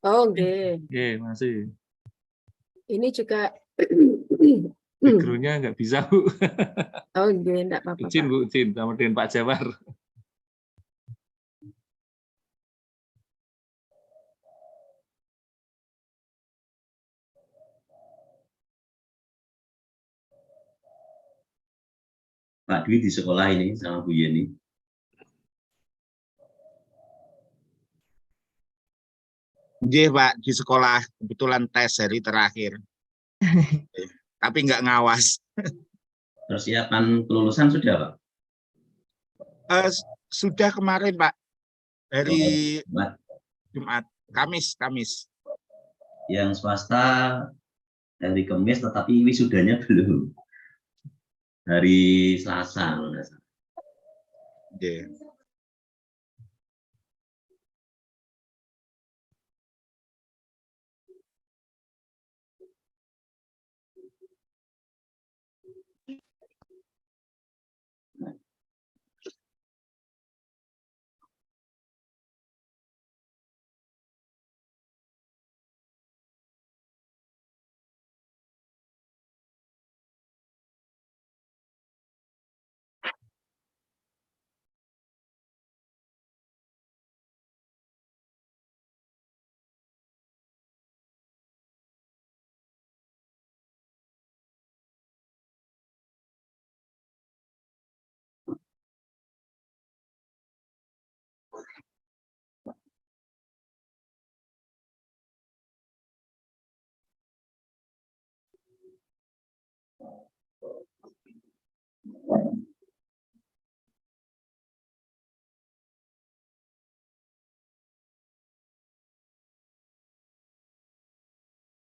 Oh, oke. Oke, masih. Ini juga Background-nya nggak bisa, Bu. oh, oke, enggak apa-apa, Izin, Pak. Bu, izin sama dengan Pak Jawar. Pak Dwi di sekolah ini sama Bu Yeni. Nggih, Pak, di sekolah kebetulan tes hari terakhir. Tapi nggak ngawas. Persiapan kelulusan sudah, Pak? Sudah kemarin, Pak. Hari Oh, Jumat, Kamis. yang swasta hari Kamis, tetapi wisudanya belum. Hari Selasa. Yeah.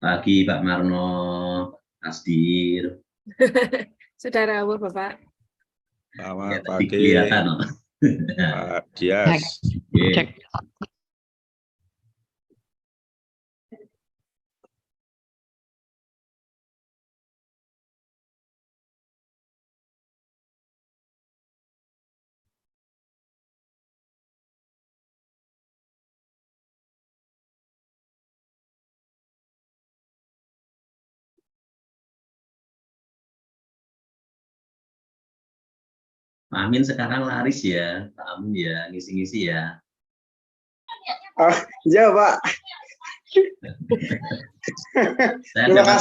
Pagi Pak Marno, Asdir. Sudah rawuh, Bapak. Selamat Tadi pagi. kelihatan, no? Pak Dias. Cek. Pak Amin sekarang laris ya, Pak Amin ya, ngisi-ngisi ya. Oh, iya, Pak. Saya dapat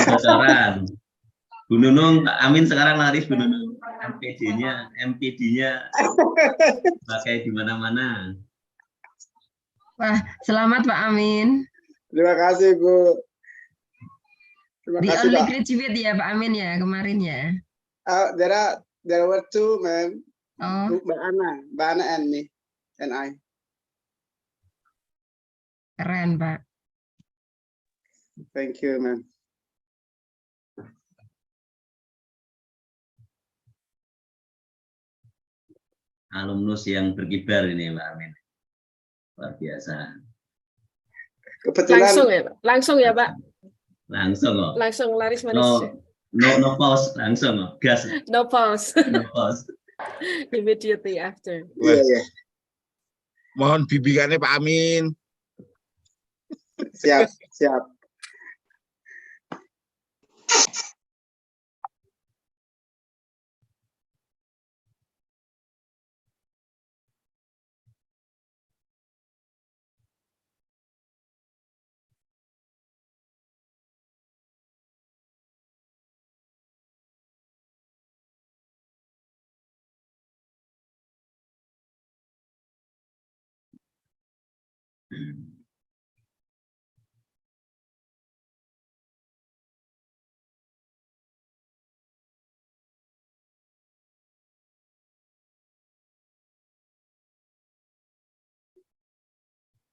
bocoran. Bu Nunung, Pak Amin sekarang laris, Bu Nunung. MPD-nya pakai di mana-mana. Wah, selamat Pak Amin. Terima kasih, Bu. Terima The kasih, only Pak. graduate ya Pak Amin ya kemarin ya. There were two, ma'am. Oh, Mbak Ana and me, and I. keren Pak. Thank you, ma'am. Alumnus yang berkibar ini, Pak Amin. Luar biasa. Kebetulan Langsung ya, Pak. Langsung kok. Langsung laris manis. No pause, langsung kok. Gas. No pause. No pause. Immediately after. Iya. Mohon bimbingannya Pak Amin. Siap.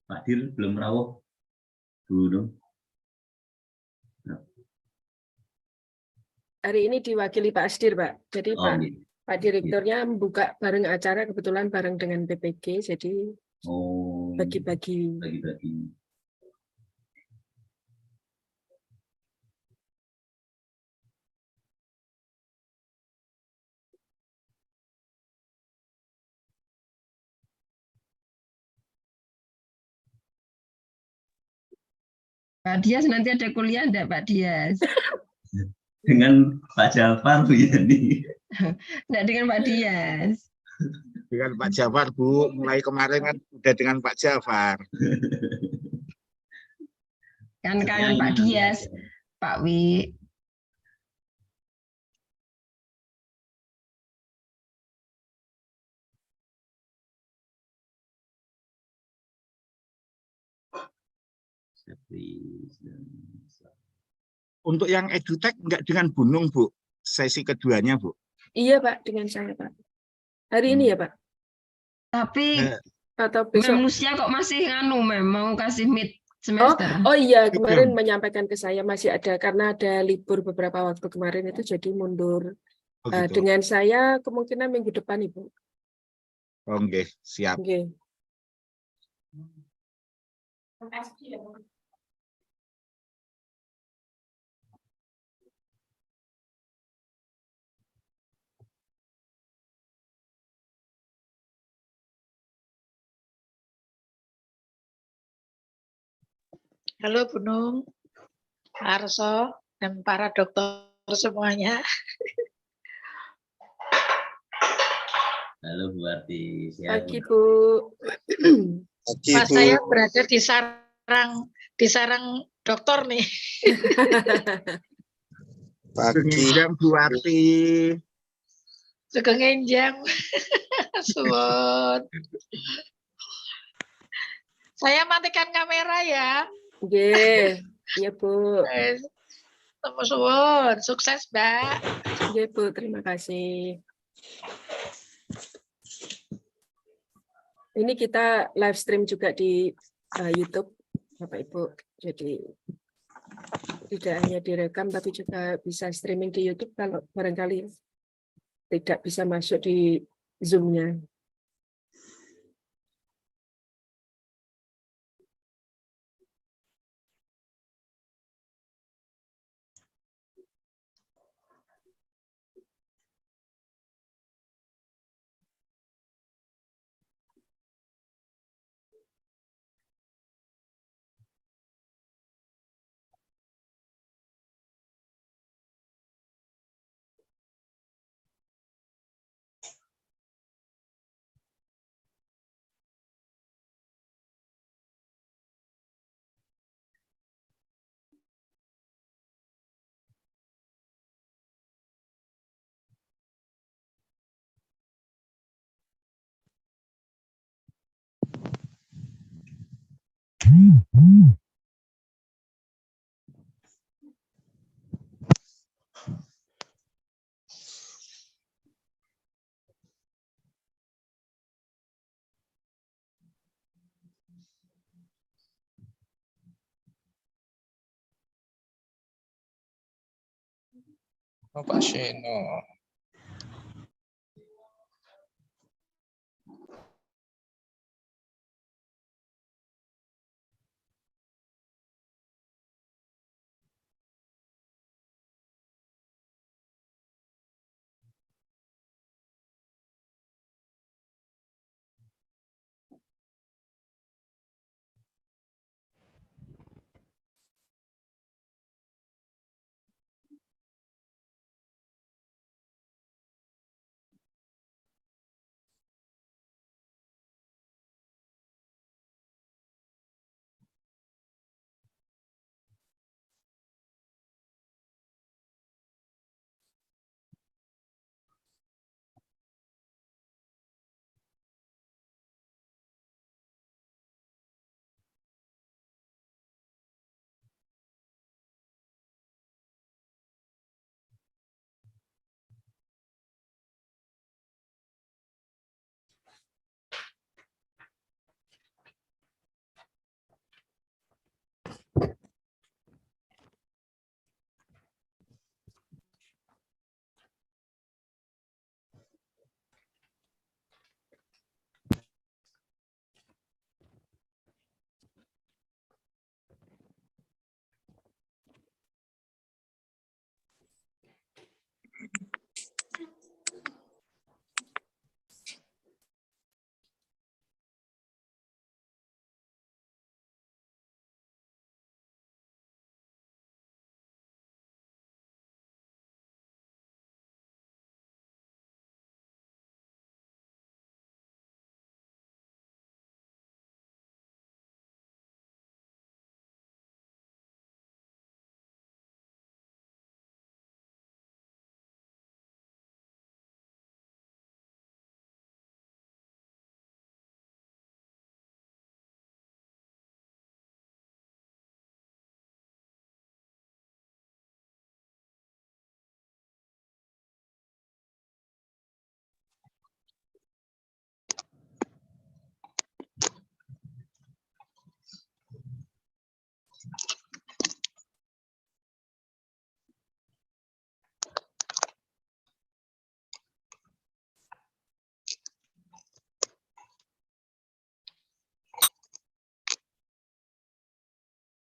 Pak Dir belum rawuh. Dulu. Hari ini diwakili Pak Asdir, Pak. Jadi Gitu. Pak Direkturnya membuka bareng acara, kebetulan bareng dengan PPG, jadi bagi-bagi. Bagi-bagi. Pak Dias nanti ada kuliah enggak Pak Dias? Dengan Pak Jafar Bu Yani. Enggak dengan Pak Dias. Dengan Pak Jafar, Bu. Mulai kemarin kan udah dengan Pak Jafar. Kan Ya, kangen Pak nanti Dias, aja. Pak Wi. Untuk yang edutech nggak dengan Bunung, Bu? Sesi keduanya, Bu? Iya Pak, dengan saya Pak. Hari ini ya Pak? Tapi Eh, Atau Mem besok? Lucia kok masih mau kasih mid Oh, semester. oh iya, kemarin Idem. menyampaikan ke saya masih ada karena ada libur beberapa waktu kemarin itu jadi mundur. Oh, gitu. Dengan saya kemungkinan minggu depan Ibu. Oh, nggih, siap. Oke. Halo Bunung, Pak Arso, dan para dokter semuanya. Halo Bu Arti, Pagi siap. Bu. Pak saya berada di sarang dokter nih. Pagi jam Bu Arti. Sugeng enjang. Suwun. Saya matikan kamera ya. Oke, iya Bu. Temu suwun, sukses Mbak. Oke Bu, terima kasih. Ini kita live stream juga di YouTube, Bapak Ibu. Jadi tidak hanya direkam, tapi juga bisa streaming di YouTube kalau barangkali tidak bisa masuk di Zoom-nya. Oh, Pak Sheno.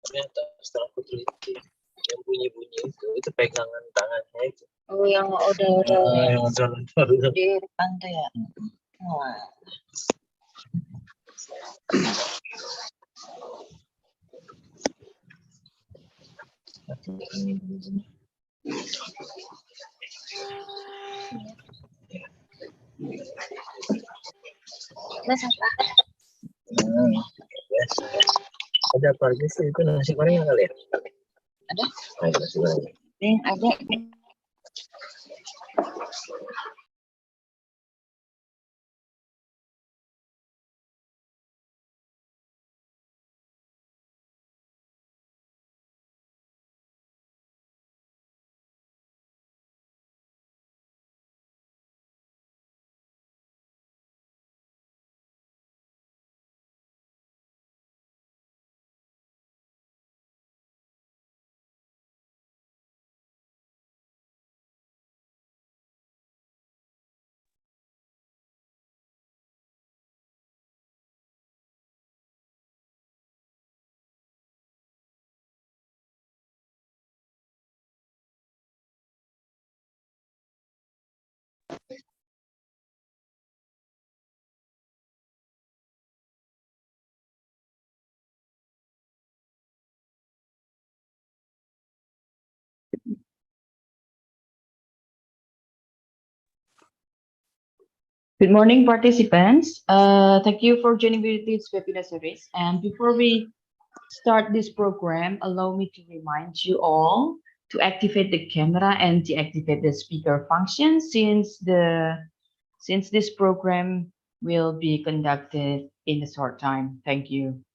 Ternyata setelah aku teliti yang bunyi-bunyi itu pegangan tangannya itu. Oh, yang udah Yang baru di pantai ya. Wah. biasa. Ada apa aja sih itu nasi goreng kali ya? Ada? Ada nasi goreng. Ada. Good morning, participants. Thank you for joining me this webinar series. And before we start this program, allow me to remind you all to activate the camera and deactivate the speaker function since this program will be conducted in a short time. Thank you.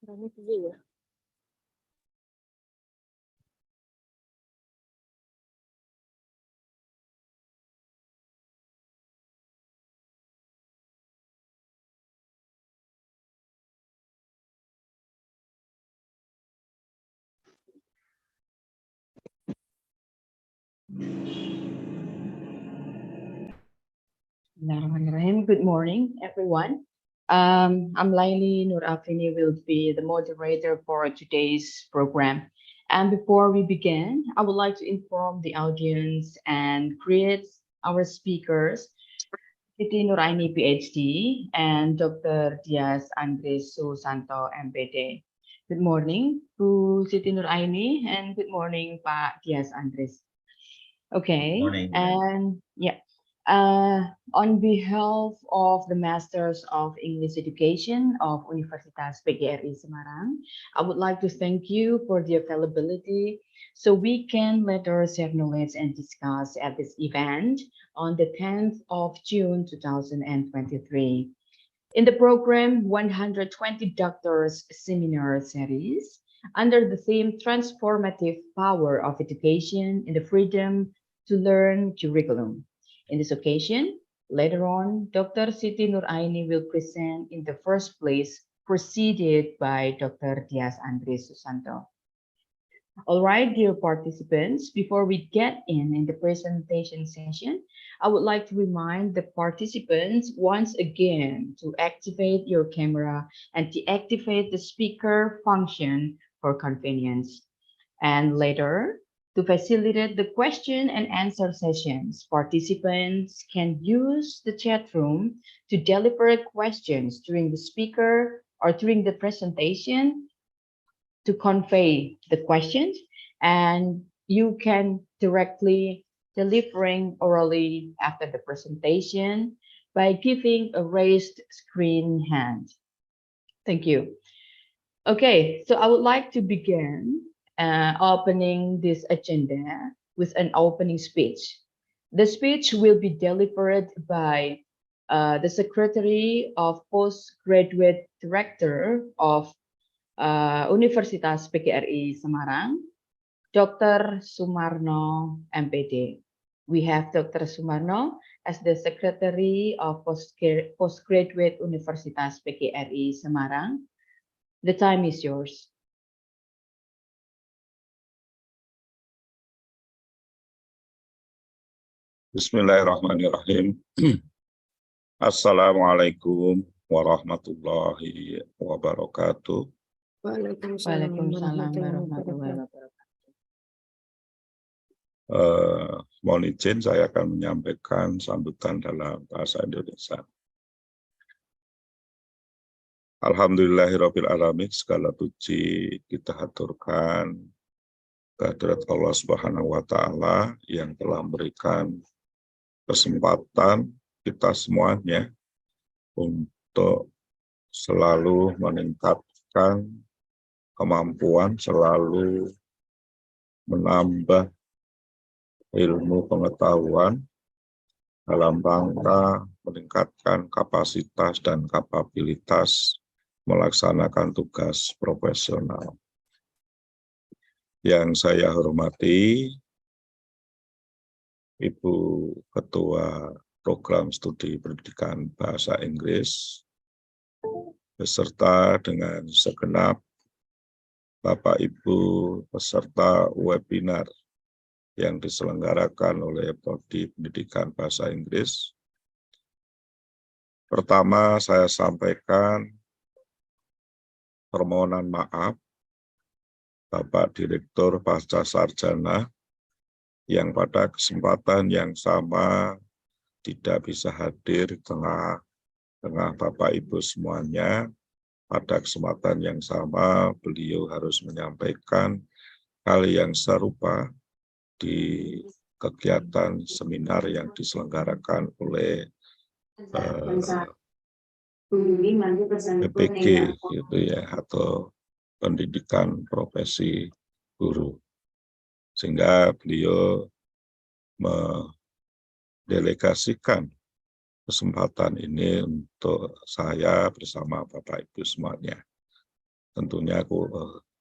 Suaranya piye ya? Bismillahirrahmanirrahim. Good morning, everyone. I'm Laili Nur Afini, will be the moderator for today's program. And before we begin, I would like to inform the audience and greet our speakers, Siti Nuraini, PhD, and Dr. Dias Andres Susanto, MPD. Good morning to Siti Nuraini, and good morning, Pak Dias Andres. Okay, Morning. and yeah, on behalf of the Masters of English Education of Universitas PGRI Semarang, I would like to thank you for the availability so we can later share knowledge and discuss at this event on the 10th of June 2023. In the program 120 Doctors Seminar Series, under the theme Transformative Power of Education in the Freedom to Learn Curriculum. In this occasion, later on, Dr. Siti Nuraini will present in the first place, preceded by Dr. Dias Andres Susanto. All right, dear participants, before we get in the presentation session, I would like to remind the participants once again to activate your camera and deactivate the speaker function for convenience. And later, to facilitate the question and answer sessions, participants can use the chat room to deliberate questions during the speaker or during the presentation to convey the questions, and you can directly delivering orally after the presentation by giving a raised screen hand. Thank you. Okay, so I would like to begin opening this agenda with an opening speech. The speech will be delivered by the Secretary of Postgraduate Director of Universitas PGRI Semarang, Dr. Sumarno, MPD. We have Dr. Sumarno as the Secretary of Postgraduate Universitas PGRI Semarang. The time is yours. Bismillahirrahmanirrahim. Assalamualaikum warahmatullahi wabarakatuh. Waalaikumsalam warahmatullahi wabarakatuh. Mohon izin saya akan menyampaikan sambutan dalam bahasa Indonesia. Alhamdulillahirabbil alamin, segala puji kita haturkan kehadirat Allah Subhanahu wa taala yang telah memberikan kesempatan kita semuanya untuk selalu meningkatkan kemampuan, selalu menambah ilmu pengetahuan dalam rangka meningkatkan kapasitas dan kapabilitas melaksanakan tugas profesional. Yang saya hormati Ibu Ketua Program Studi Pendidikan Bahasa Inggris, beserta dengan segenap Bapak Ibu peserta webinar yang diselenggarakan oleh Prodi Pendidikan Bahasa Inggris. Pertama, saya sampaikan permohonan maaf Bapak Direktur Pasca Sarjana yang pada kesempatan yang sama tidak bisa hadir di tengah Bapak Ibu semuanya. Pada kesempatan yang sama beliau harus menyampaikan hal yang serupa di kegiatan seminar yang diselenggarakan oleh PPG gitu ya, atau pendidikan profesi guru. Sehingga beliau mendelegasikan kesempatan ini untuk saya bersama Bapak Ibu semuanya. Tentunya aku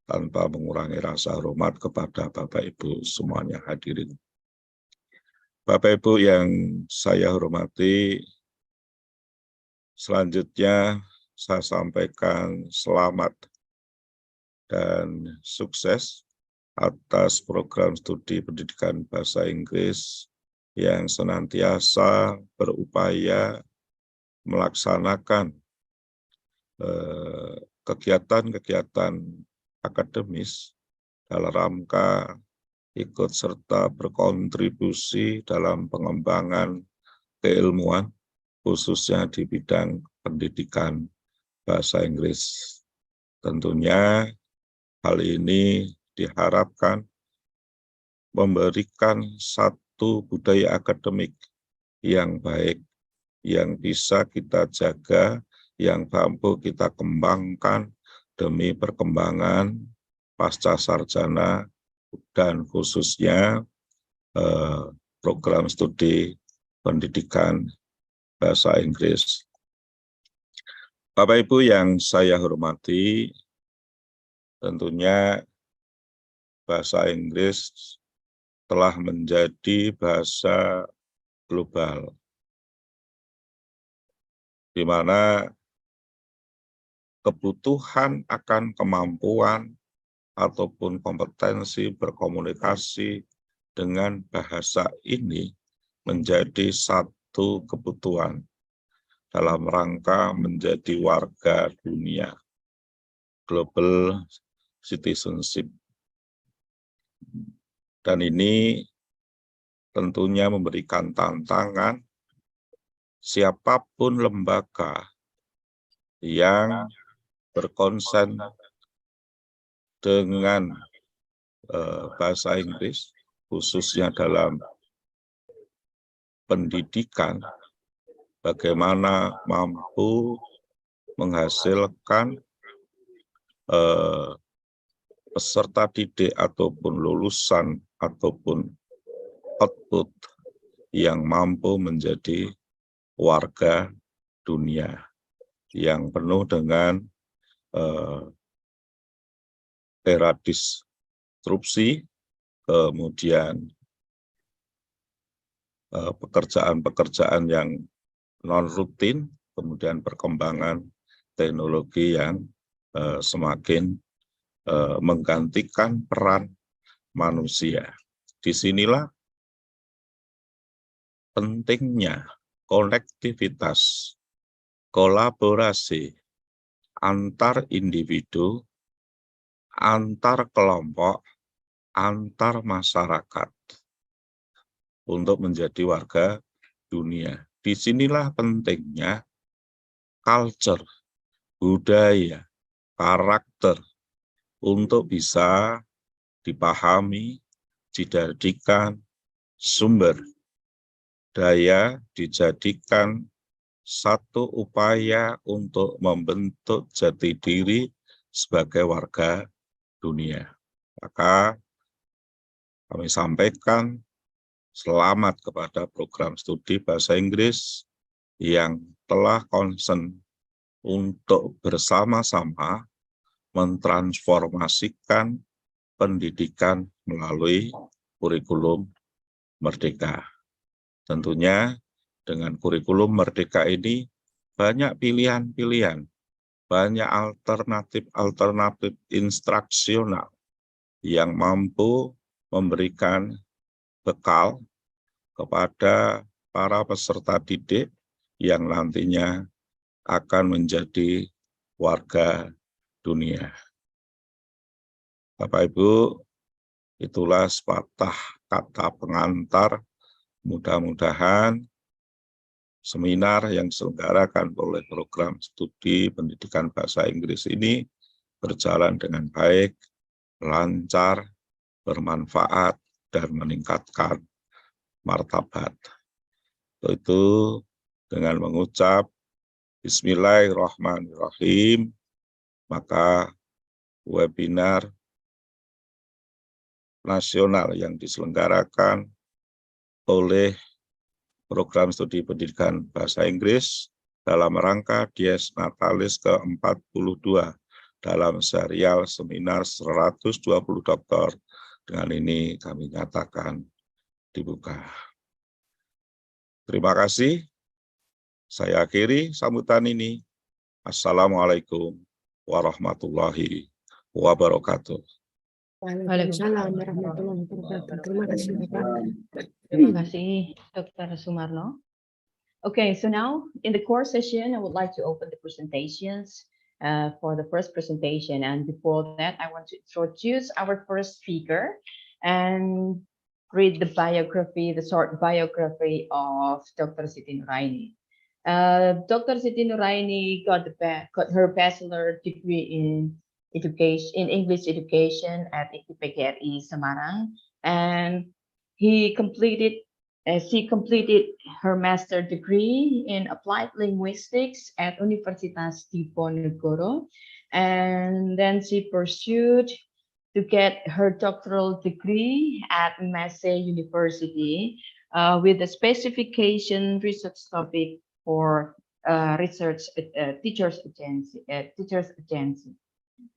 tanpa mengurangi rasa hormat kepada Bapak Ibu semuanya hadirin. Bapak Ibu yang saya hormati, selanjutnya saya sampaikan selamat dan sukses atas program studi pendidikan bahasa Inggris yang senantiasa berupaya melaksanakan kegiatan-kegiatan akademis dalam rangka ikut serta berkontribusi dalam pengembangan keilmuan, khususnya di bidang pendidikan bahasa Inggris. Tentunya hal ini diharapkan memberikan satu budaya akademik yang baik, yang bisa kita jaga, yang mampu kita kembangkan demi perkembangan pasca sarjana dan khususnya program studi pendidikan bahasa Inggris. Bapak Ibu yang saya hormati, tentunya bahasa Inggris telah menjadi bahasa global, di mana kebutuhan akan kemampuan ataupun kompetensi berkomunikasi dengan bahasa ini menjadi satu kebutuhan dalam rangka menjadi warga dunia, global citizenship. Dan ini tentunya memberikan tantangan siapapun lembaga yang berkonsen dengan bahasa Inggris, khususnya dalam pendidikan, bagaimana mampu menghasilkan peserta didik ataupun lulusan ataupun output yang mampu menjadi warga dunia yang penuh dengan era disrupsi, kemudian pekerjaan-pekerjaan yang non-rutin, kemudian perkembangan teknologi yang semakin menggantikan peran manusia. Disinilah pentingnya konektivitas, kolaborasi antar individu, antar kelompok, antar masyarakat untuk menjadi warga dunia. Disinilah pentingnya culture, budaya, karakter untuk bisa dipahami, dijadikan sumber daya, dijadikan satu upaya untuk membentuk jati diri sebagai warga dunia. Maka kami sampaikan selamat kepada program studi Bahasa Inggris yang telah concern untuk bersama-sama mentransformasikan pendidikan melalui kurikulum merdeka. Tentunya dengan kurikulum merdeka ini banyak pilihan-pilihan, banyak alternatif-alternatif instruksional yang mampu memberikan bekal kepada para peserta didik yang nantinya akan menjadi warga dunia. Bapak Ibu, itulah sepatah kata pengantar. Mudah-mudahan seminar yang diselenggarakan oleh program studi pendidikan bahasa Inggris ini berjalan dengan baik, lancar, bermanfaat, dan meningkatkan martabat. Itu dengan mengucap Bismillahirrahmanirrahim, maka webinar nasional yang diselenggarakan oleh program studi pendidikan bahasa Inggris dalam rangka Dies Natalis ke-42 dalam serial seminar 120 dokter. Dengan ini kami nyatakan dibuka. Terima kasih. Saya akhiri sambutan ini. Assalamualaikum warahmatullahi wabarakatuh. Waalaikumsalam warahmatullahi wabarakatuh. Terima kasih, Bapak. Terima kasih, Dr. Sumarno. Okay, so now in the core session, I would like to open the presentations for the first presentation. And before that, I want to introduce our first speaker and read the biography, the short biography of Dr. Siti Nuraini. Dr. Siti Nuraini got her bachelor degree in English education at IPGRI Semarang, and she completed her master degree in applied linguistics at Universitas Diponegoro, and then she pursued to get her doctoral degree at Magister University with a specification research topic for teachers agency.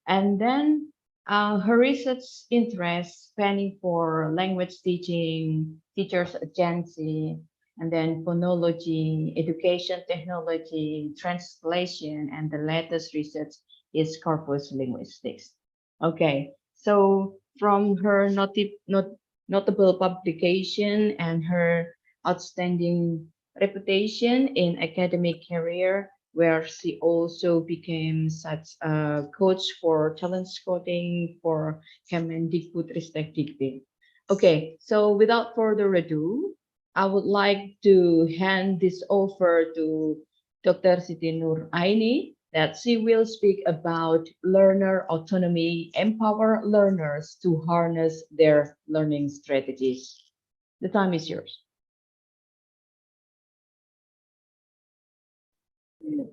And then her research interests spanning for language teaching, teachers agency, and then phonology, education technology, translation, and the latest research is corpus linguistics. Okay, so from her notable publication and her outstanding reputation in academic career, where she also became such a coach for talent scouting for Kemendikbud respectively. Okay, so without further ado, I would like to hand this over to Dr. Siti Nuraini, that she will speak about learner autonomy, empower learners to harness their learning strategies. The time is yours.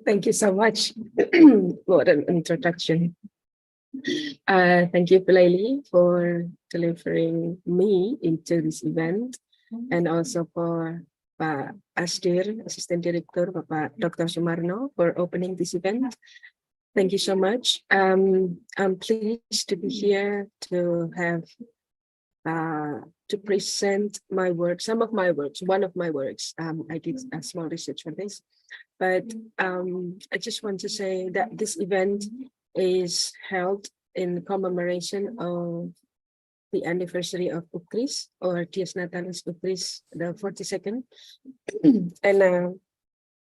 Thank you so much for an introduction. Thank you, Pelaili, for delivering me into this event, and also for Pak Asdir, Assistant Director, Bapak Dr. Sumarno, for opening this event. Thank you so much. I'm pleased to be here to have to present my work, some of my works, one of my works. I did a small research for this, but I just want to say that this event is held in commemoration of the anniversary of UCRIS, or Dies Natalis UCRIS, the 42nd. And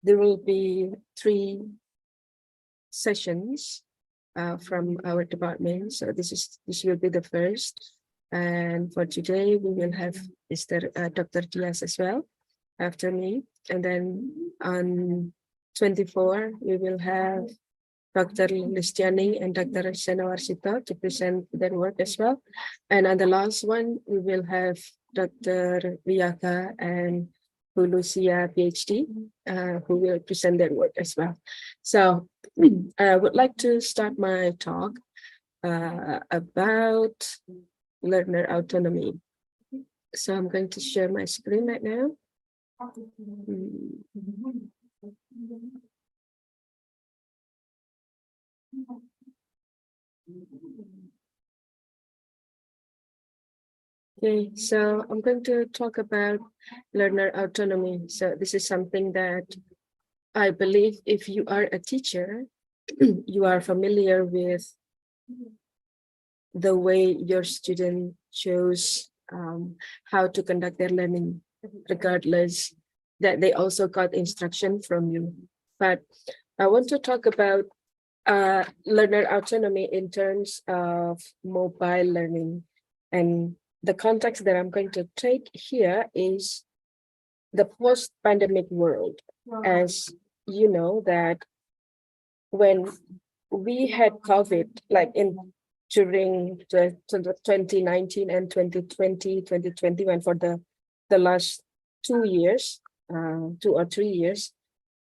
there will be 3 sessions from our department. So this will be the first. And for today, we will have Dr. Diaz as well after me. And then on 24, we will have Dr. Listiani and Dr. Senawarsito to present their work as well. And on the last one, we will have Dr. Viyaka and Lucia, PhD, who will present their work as well. So I would like to start my talk about learner autonomy. So I'm going to share my screen right now. Okay, so I'm going to talk about learner autonomy. So this is something that I believe if you are a teacher, you are familiar with the way your student chose how to conduct their learning, regardless that they also got instruction from you. But I want to talk about learner autonomy in terms of mobile learning. And the context that I'm going to take here is the post-pandemic world. As you know, that when we had COVID, like during 2019 and 2020, 2021, for the last 2 years, 2 or 3 years,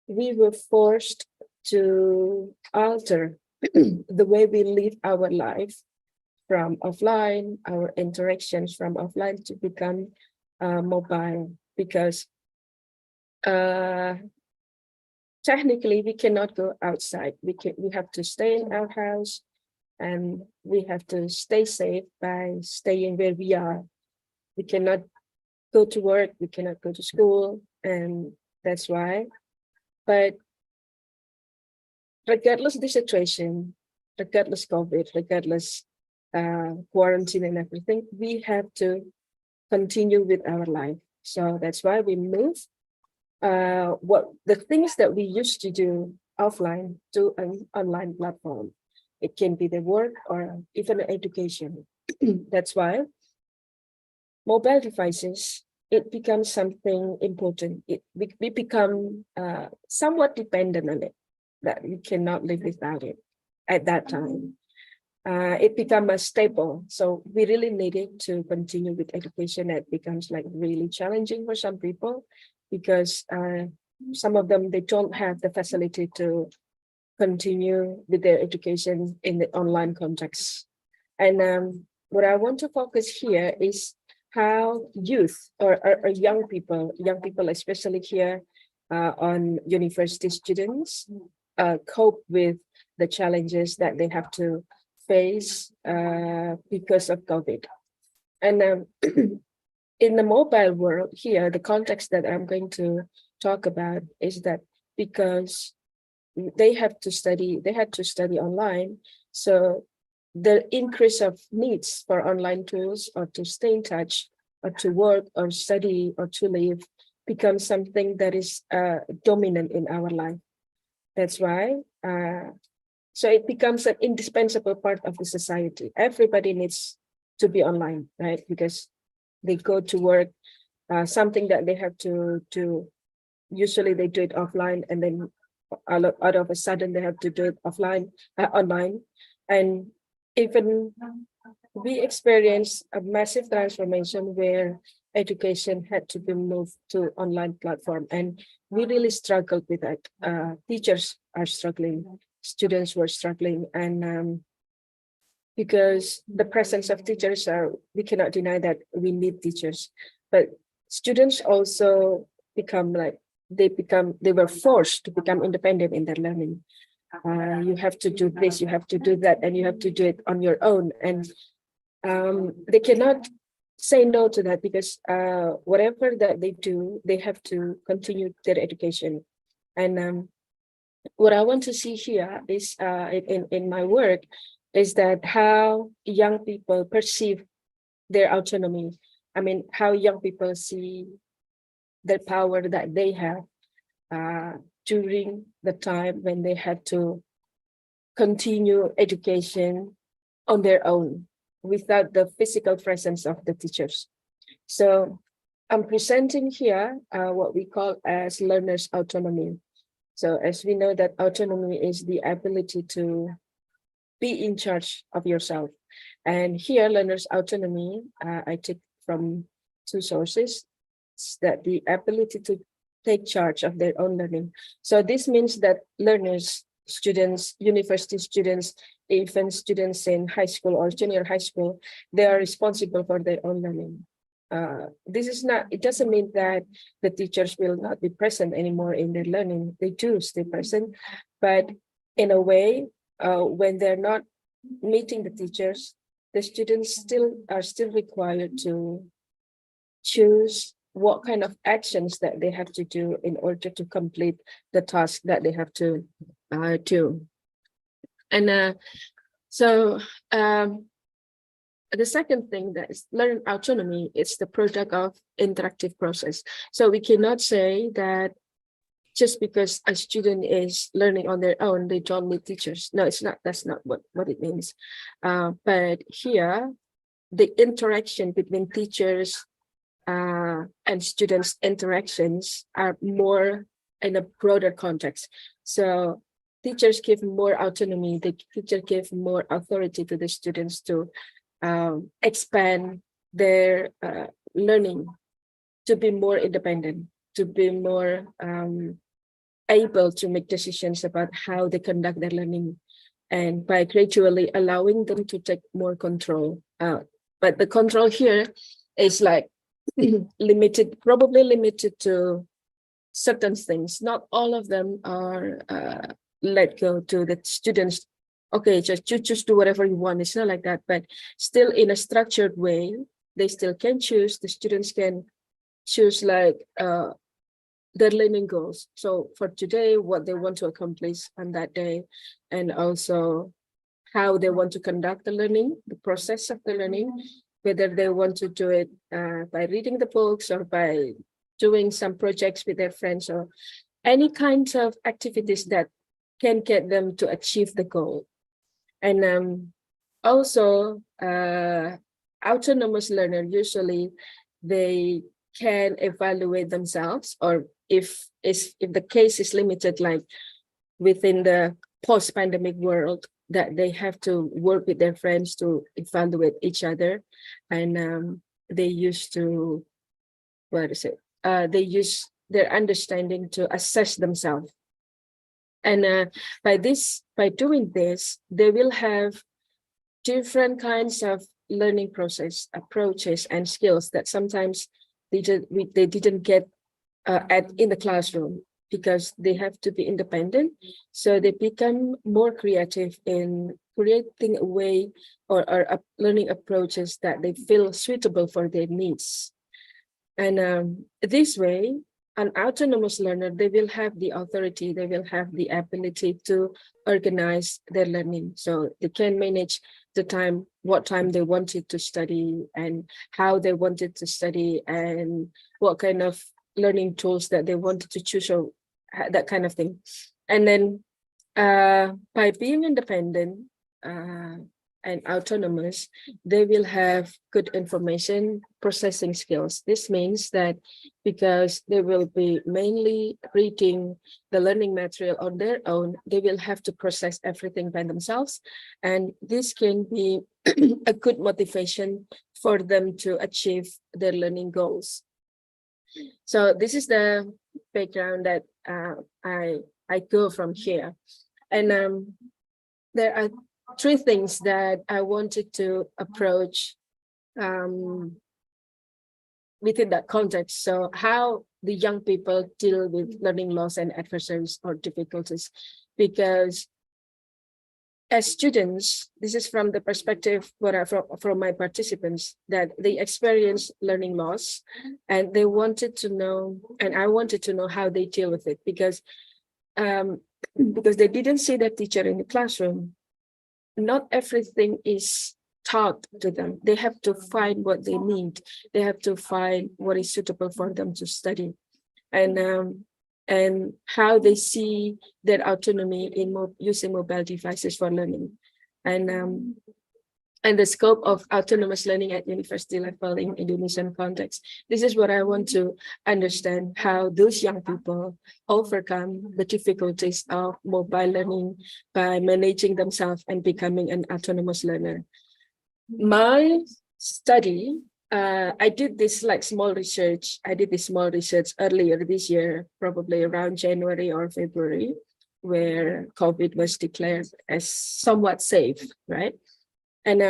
we were forced to alter the way we live our life from offline, our interactions from offline to become mobile, because technically we cannot go outside. We have to stay in our house, and we have to stay safe by staying where we are. We cannot go to work, we cannot go to school, and that's why. But regardless of the situation, regardless COVID, regardless quarantine and everything, we have to continue with our life. So that's why we move the things that we used to do offline to an online platform. It can be the work or even education. That's why mobile devices, it becomes something important. We become somewhat dependent on it, that we cannot live without it at that time. It becomes a staple. So we really needed to continue with education. It becomes like really challenging for some people, because some of them, they don't have the facility to continue with their education in the online context. And what I want to focus here is how youth or young people especially here on university students cope with the challenges that they have to face because of COVID. And in the mobile world here, the context that I'm going to talk about is that because they had to study online, so the increase of needs for online tools or to stay in touch or to work or study or to live becomes something that is dominant in our life. That's why, so it becomes an indispensable part of the society. Everybody needs to be online, right? Because they go to work, something that they have to do. Usually they do it offline, and then out of a sudden they have to do it online. And even we experienced a massive transformation where education had to be moved to online platform, and we really struggled with that. Teachers are struggling, students were struggling, and because the presence of teachers we cannot deny that we need teachers, but students also become like, they were forced to become independent in their learning. you have to do this, you have to do that, and you have to do it on your own. And they cannot say no to that, because whatever that they do, they have to continue their education. And what I want to see here is in my work is that how young people perceive their autonomy. I mean, how young people see the power that they have during the time when they had to continue education on their own without the physical presence of the teachers. So I'm presenting here what we call as learner's autonomy. So as we know that autonomy is the ability to be in charge of yourself. And here, learner's autonomy, I take from two sources, that the ability to take charge of their own learning. So this means that learners, students, university students, even students in high school or junior high school, they are responsible for their own learning. This is not, it doesn't mean that the teachers will not be present anymore in their learning. They do stay present, but in a way, when they're not meeting the teachers, the students are still required to choose what kind of actions that they have to do in order to complete the task that they have to do. And so the second thing that is learning autonomy, it's the product of interactive process. So we cannot say that just because a student is learning on their own, they don't need teachers. No, it's not. That's not what it means. But here, the interaction between teachers and students' interactions are more in a broader context. So teachers give more autonomy. The teacher give more authority to the students to expand their learning, to be more independent, to be more able to make decisions about how they conduct their learning, and by gradually allowing them to take more control. But the control here is like limited, probably limited to certain things. Not all of them are let go to the students. Okay, just choose do whatever you want. It's not like that, but still in a structured way, they still can choose. The students can choose like their learning goals. So for today, what they want to accomplish on that day, and also how they want to conduct the learning, the process of the learning, whether they want to do it by reading the books or by doing some projects with their friends, or any kinds of activities that can get them to achieve the goal. And also autonomous learner, usually they can evaluate themselves, or if the case is limited, like within the post-pandemic world, that they have to work with their friends to evaluate each other. And they used to, they use their understanding to assess themselves. And by doing this, they will have different kinds of learning process, approaches, and skills that sometimes they didn't get in the classroom, because they have to be independent. So they become more creative in creating a way or learning approaches that they feel suitable for their needs. And this way, an autonomous learner, they will have the authority, they will have the ability to organize their learning. So they can manage the time, what time they wanted to study, and how they wanted to study, and what kind of learning tools that they wanted to choose, or that kind of thing. And then by being independent and autonomous, they will have good information processing skills. This means that because they will be mainly reading the learning material on their own, they will have to process everything by themselves. And this can be a good motivation for them to achieve their learning goals. So this is the background that I go from here. And there are three things that I wanted to approach within that context. So how the young people deal with learning loss and adversaries or difficulties, because as students, this is from the perspective from my participants, that they experience learning loss, and they wanted to know, and I wanted to know how they deal with it, because they didn't see their teacher in the classroom. Not everything is taught to them. They have to find what they need. They have to find what is suitable for them to study, and how they see their autonomy in using mobile devices for learning, and the scope of autonomous learning at university level in Indonesian context. This is what I want to understand, how those young people overcome the difficulties of mobile learning by managing themselves and becoming an autonomous learner. My study, I did this small research. I did this small research earlier this year, probably around January or February, where COVID was declared as somewhat safe, right? And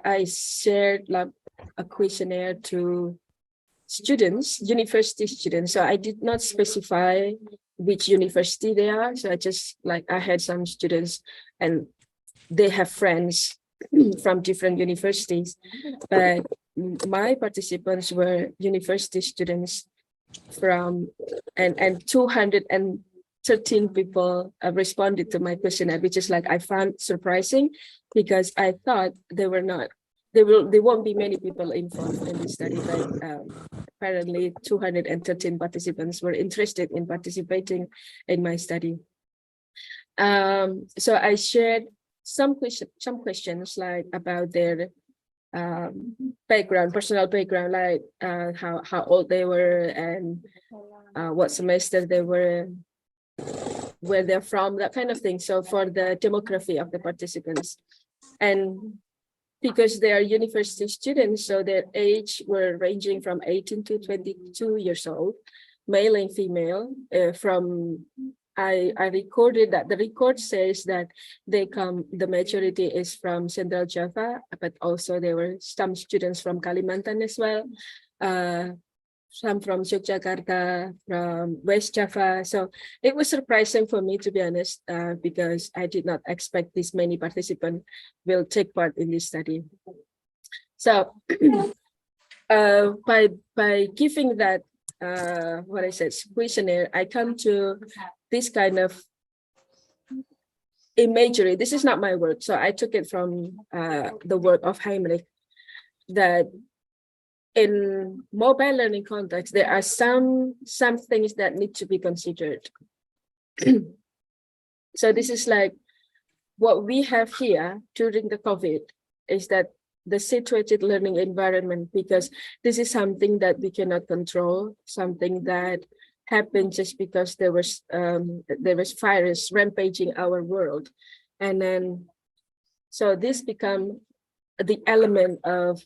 I shared a questionnaire to students, university students. So I did not specify which university they are. So I had some students, and they have friends from different universities, but my participants were university students from, and 213 people responded to my questionnaire, which is I found surprising, because I thought there won't be many people involved in this study, but apparently 213 participants were interested in participating in my study. So I shared some questions about their background, personal background, how old they were, and what semester they were, where they're from, that kind of thing. So for the demography of the participants, and because they are university students, so their age were ranging from 18 to 22 years old, male and female. I recorded that the record says that the majority is from Central Java, but also there were some students from Kalimantan as well, some from Yogyakarta, from West Java. So it was surprising for me, to be honest, because I did not expect this many participants will take part in this study. So by giving that questionnaire, I come to this kind of imagery. This is not my work, so I took it from the work of Heinrich, that in mobile learning context, there are some things that need to be considered. So this is what we have here during the COVID, is that the situated learning environment, because this is something that we cannot control, something that happened just because there was virus rampaging our world, and then so this become the element of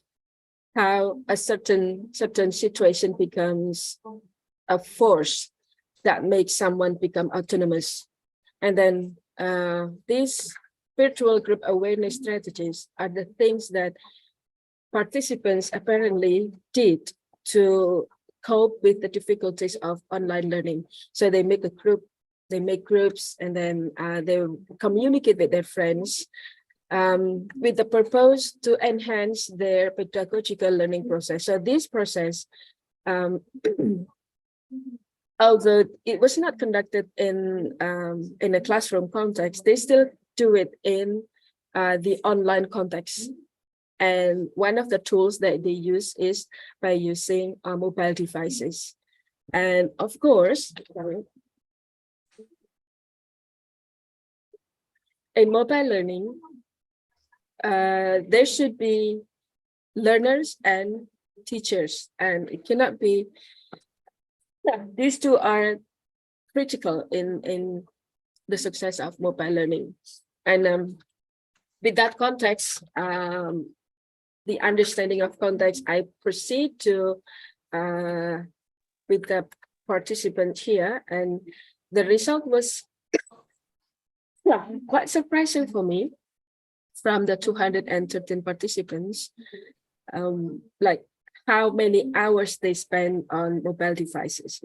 how a certain situation becomes a force that makes someone become autonomous. And then these virtual group awareness strategies are the things that participants apparently did to cope with the difficulties of online learning. So they make groups, and then they communicate with their friends with the purpose to enhance their pedagogical learning process. So this process, although it was not conducted in a classroom context, they still do it in the online context. And one of the tools that they use is by using mobile devices. And of course, in mobile learning, there should be learners and teachers, and it cannot be, these two are critical in the success of mobile learning. And with that context, the understanding of context, I proceed to with the participant here, and the result was quite surprising for me. From the 213 participants, how many hours they spend on mobile devices.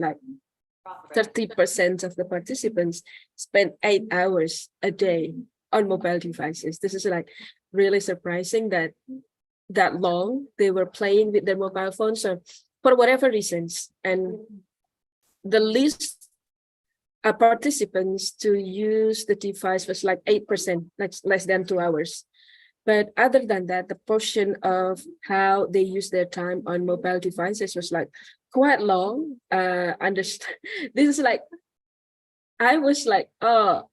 30% of the participants spend 8 hours a day on mobile devices. This is like really surprising that long they were playing with their mobile phones. So for whatever reasons, and the least participants to use the device was like 8%, like less than 2 hours. But other than that, the portion of how they use their time on mobile devices was like quite long. Understand? This is like, I was like, oh,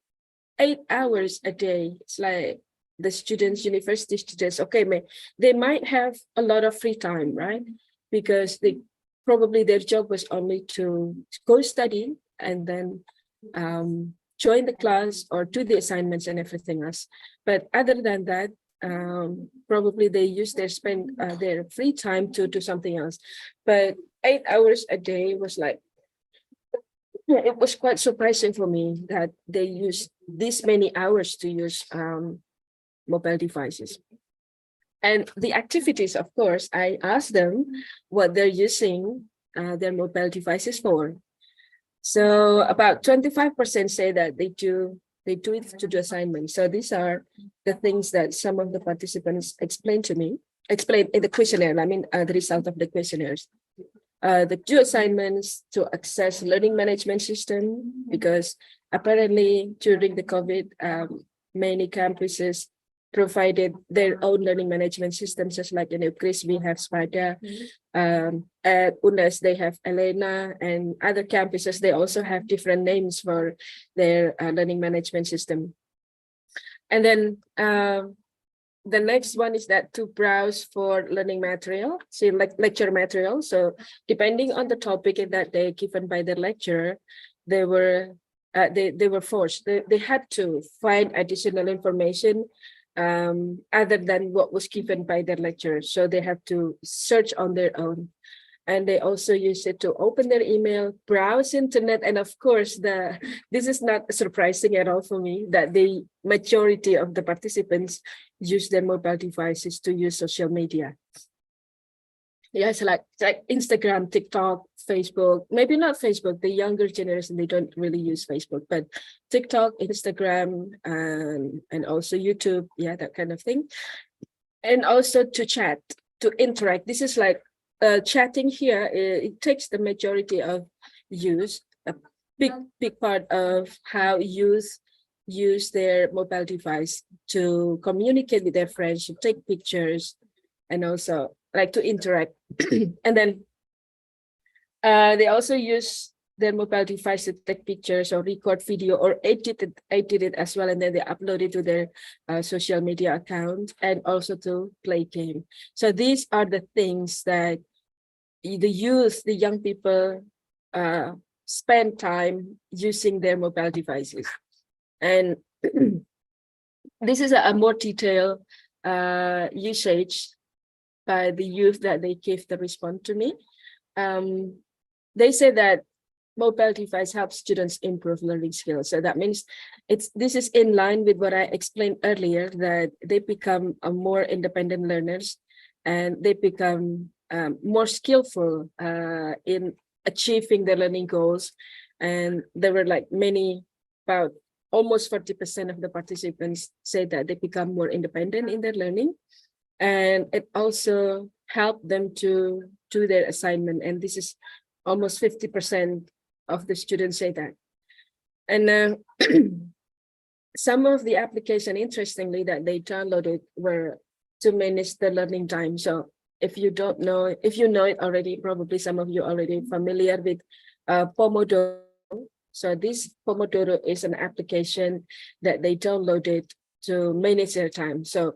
8 hours a day. It's like the students, university students, okay, they might have a lot of free time, right? Because they probably their job was only to go study and then join the class or do the assignments and everything else. But other than that, probably they use their free time to do something else. But 8 hours a day was like, it was quite surprising for me that they use this many hours to use mobile devices. And the activities, of course, I asked them what they're using their mobile devices for. So about 25% say that they do it to do assignments. So these are the things that some of the participants explained in the questionnaire. I mean, the result of the questionnaires. The do assignments to access learning management system, because apparently during the COVID, many campuses provided their own learning management systems, just like in Inggris we have Spada, at UNES they have Elena, and other campuses they also have different names for their learning management system. And then the next one is that to browse for learning material, so like lecture material. So depending on the topic that they given by the lecturer, they were forced. They had to find additional information other than what was given by the lecturer. So they have to search on their own. And they also use it to open their email, browse internet, and of course, this is not surprising at all for me that the majority of the participants use their mobile devices to use social media. Yeah, it's like Instagram, TikTok, Facebook, maybe not Facebook, the younger generation, they don't really use Facebook, but TikTok, Instagram, and also YouTube, yeah, that kind of thing. And also to chat, to interact. This is like chatting here, it takes the majority of use, a big part of how youth use their mobile device to communicate with their friends, to take pictures, and also like to interact. And then they also use their mobile device to take pictures or record video or edit it as well, and then they upload it to their social media account, and also to play game. So these are the things that the youth, the young people spend time using their mobile devices. And this is a more detailed usage by the youth that they give the response to me. They say that mobile device helps students improve learning skills. So that means this is in line with what I explained earlier, that they become more independent learners, and they become more skillful in achieving their learning goals. And there were like about almost 40% of the participants say that they become more independent in their learning. And it also helped them to do their assignment. And this is almost 50% of the students say that. And some of the application, interestingly, that they downloaded were to manage the learning time. So if you don't know, if you know it already, probably some of you are already familiar with Pomodoro. So this Pomodoro is an application that they downloaded to manage their time. So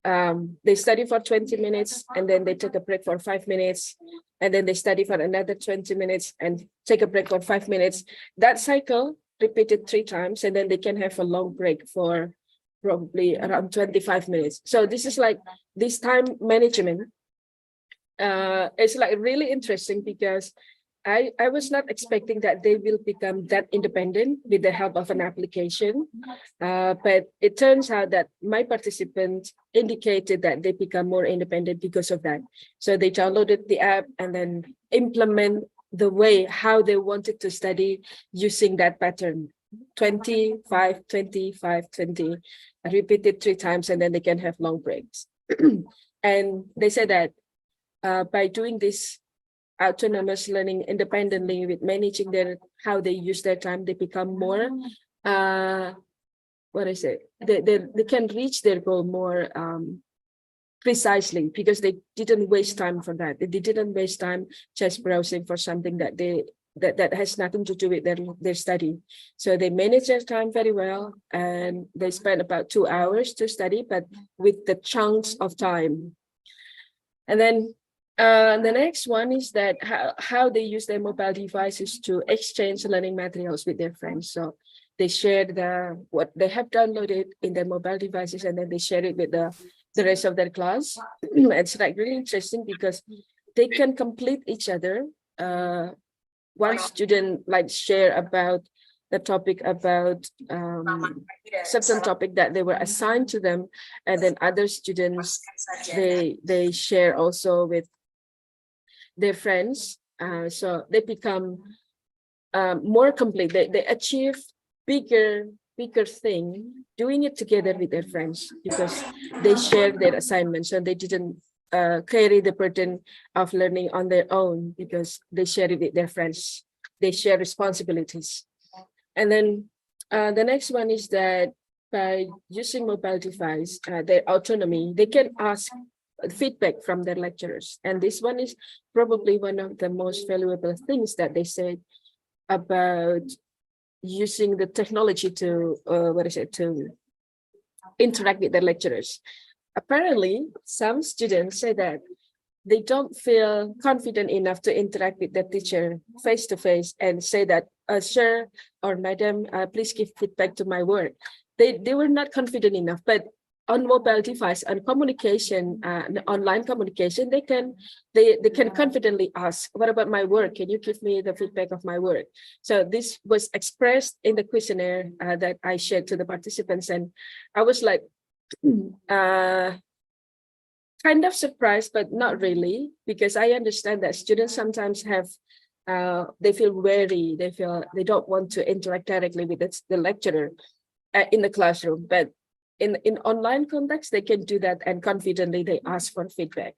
they study for 20 minutes, and then they take a break for 5 minutes, and then they study for another 20 minutes and take a break for 5 minutes. That cycle repeated 3 times, and then they can have a long break for probably around 25 minutes. So this is like this time management. It's like really interesting, because I was not expecting that they will become that independent with the help of an application. But it turns out that my participants indicated that they become more independent because of that. So they downloaded the app and then implement the way how they wanted to study using that pattern. 25, 25, 20, repeated 3 times, and then they can have long breaks. And they said that by doing this autonomous learning independently with managing how they use their time, they become more, they can reach their goal more precisely, because they didn't waste time for that. They didn't waste time just browsing for something that that has nothing to do with their study. So they manage their time very well, and they spend about 2 hours to study, but with the chunks of time. And then the next one is that how they use their mobile devices to exchange learning materials with their friends. So they share what they have downloaded in their mobile devices, and then they share it with the rest of their class. It's like really interesting because they can complete each other. One student like share about the topic about certain topic that they were assigned to them, and then other students they share also with their friends. So they become more complete. They achieve bigger thing doing it together with their friends, because they shared their assignments, and they didn't carry the burden of learning on their own, because they share it with their friends. They share responsibilities. And then the next one is that by using mobile device, their autonomy, they can ask feedback from their lecturers. And this one is probably one of the most valuable things that they said about using the technology to to interact with their lecturers. Apparently, some students say that they don't feel confident enough to interact with the teacher face to face and say that, sir or madam, please give feedback to my work. They were not confident enough, but on mobile device and communication, online communication, they can confidently ask, what about my work? Can you give me the feedback of my work? So this was expressed in the questionnaire that I shared to the participants, and I was like, kind of surprised, but not really, because I understand that students sometimes have, they feel wary, they don't want to interact directly with the lecturer in the classroom, but in online context, they can do that, and confidently they ask for feedback.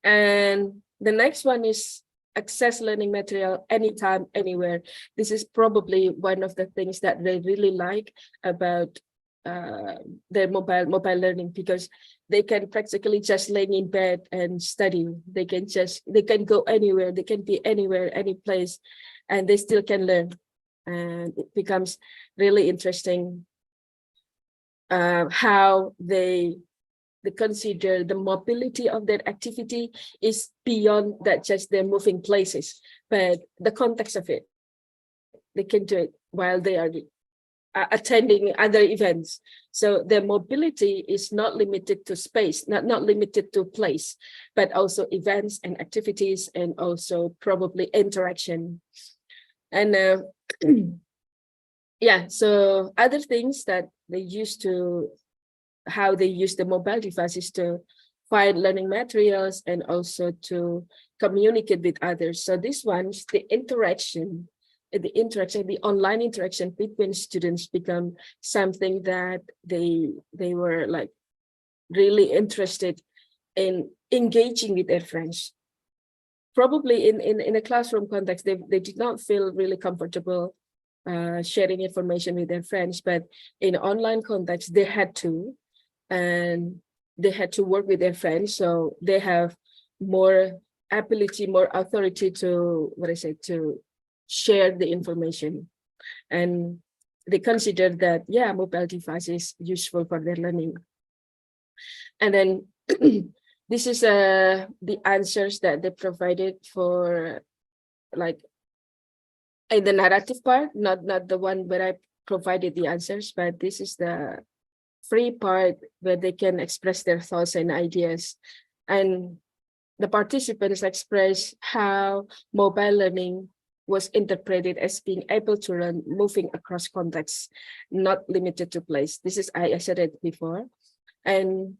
And the next one is access learning material anytime, anywhere. This is probably one of the things that they really like about their mobile learning, because they can practically just lay in bed and study. They can go anywhere, they can be anywhere, any place, and they still can learn. And it becomes really interesting how they consider the mobility of their activity is beyond that just they're moving places, but the context of it. They can do it while they are attending other events. So their mobility is not limited to space, not limited to place, but also events and activities, and also probably interaction. And yeah, so other things that they used to, how they use the mobile devices to find learning materials and also to communicate with others. So this one's the online interaction between students become something that they were like really interested in engaging with their friends. Probably in a classroom context, they did not feel really comfortable sharing information with their friends, but in online context, they had to, and they had to work with their friends. So they have more ability, more authority to, to share the information. And they consider that, yeah, mobile device is useful for their learning. And then this is the answers that they provided for, like, in the narrative part, not the one where I provided the answers, but this is the free part where they can express their thoughts and ideas. And the participants express how mobile learning was interpreted as being able to learn moving across contexts, not limited to place. This is, I said it before. And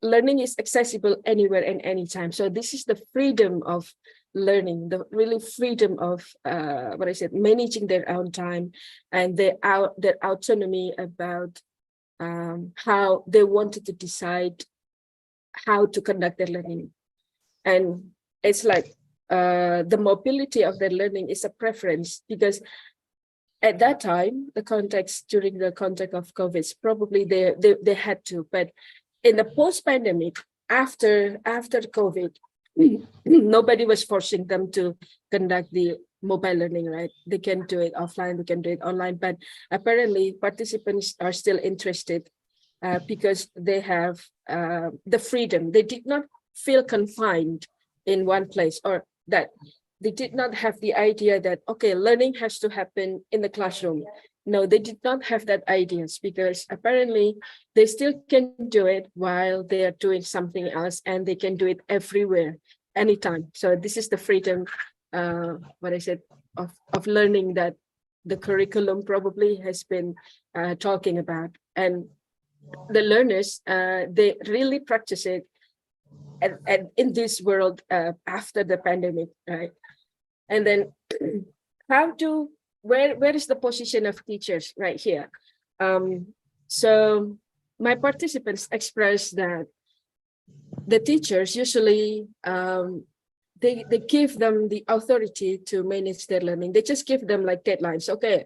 learning is accessible anywhere and anytime. So this is the freedom of learning, the really freedom of managing their own time and their autonomy about how they wanted to decide how to conduct their learning. And it's like the mobility of their learning is a preference, because at that time, during the context of COVID, probably they had to, but in the post-pandemic, after COVID, nobody was forcing them to conduct the mobile learning, right? They can do it offline, they can do it online, but apparently participants are still interested because they have the freedom. They did not feel confined in one place, or that they did not have the idea that, okay, learning has to happen in the classroom. No, they did not have that ideas, because apparently they still can do it while they are doing something else, and they can do it everywhere, anytime. So this is the freedom, of learning that the curriculum probably has been talking about. And the learners, they really practice it and in this world after the pandemic, right? And then where is the position of teachers right here? So my participants expressed that the teachers usually, they give them the authority to manage their learning. They just give them like deadlines. Okay,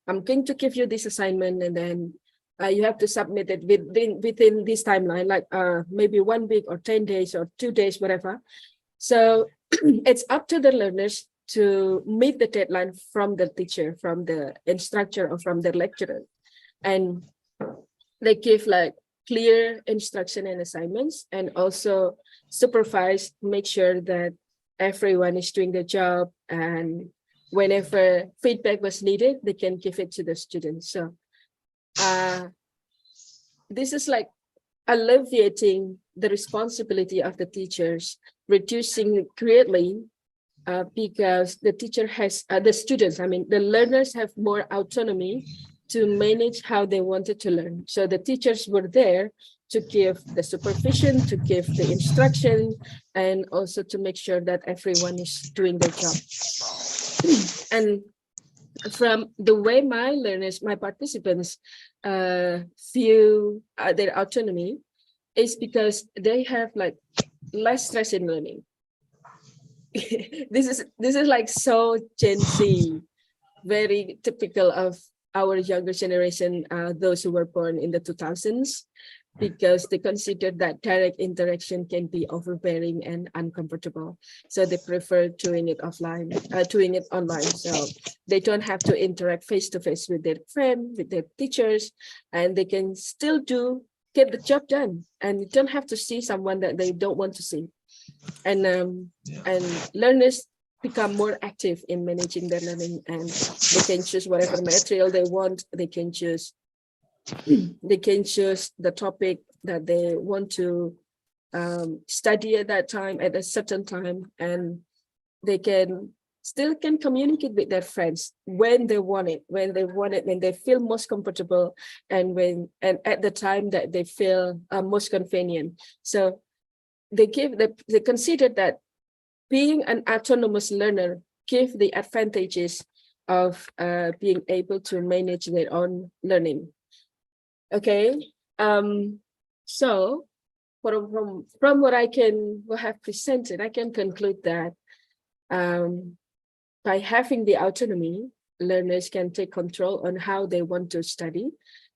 I'm going to give you this assignment, and then you have to submit it within this timeline, like maybe 1 week or 10 days or 2 days, whatever. So it's up to the learners to meet the deadline from the teacher, from the instructor, or from the lecturer. And they give like clear instruction and assignments, and also supervise, make sure that everyone is doing their job, and whenever feedback was needed, they can give it to the students. So this is like alleviating the responsibility of the teachers, reducing it greatly, because the teacher has, the students, the learners have more autonomy to manage how they wanted to learn. So the teachers were there to give the supervision, to give the instruction, and also to make sure that everyone is doing their job. And from the way my learners, my participants view their autonomy, is because they have like less stress in learning. This is like so Gen Z, very typical of our younger generation, those who were born in the 2000s, because they consider that direct interaction can be overbearing and uncomfortable. So they prefer doing it offline, doing it online. So they don't have to interact face-to-face with their friend, with their teachers, and they can still get the job done, and you don't have to see someone that they don't want to see. And learners become more active in managing their learning, and they can choose whatever material they want. They can choose the topic that they want to study at that time, at a certain time, and they still can communicate with their friends when they want it, when they feel most comfortable, and at the time that they feel most convenient. So they consider that being an autonomous learner give the advantages of being able to manage their own learning. Okay, so from what I have presented, I can conclude that by having the autonomy, learners can take control on how they want to study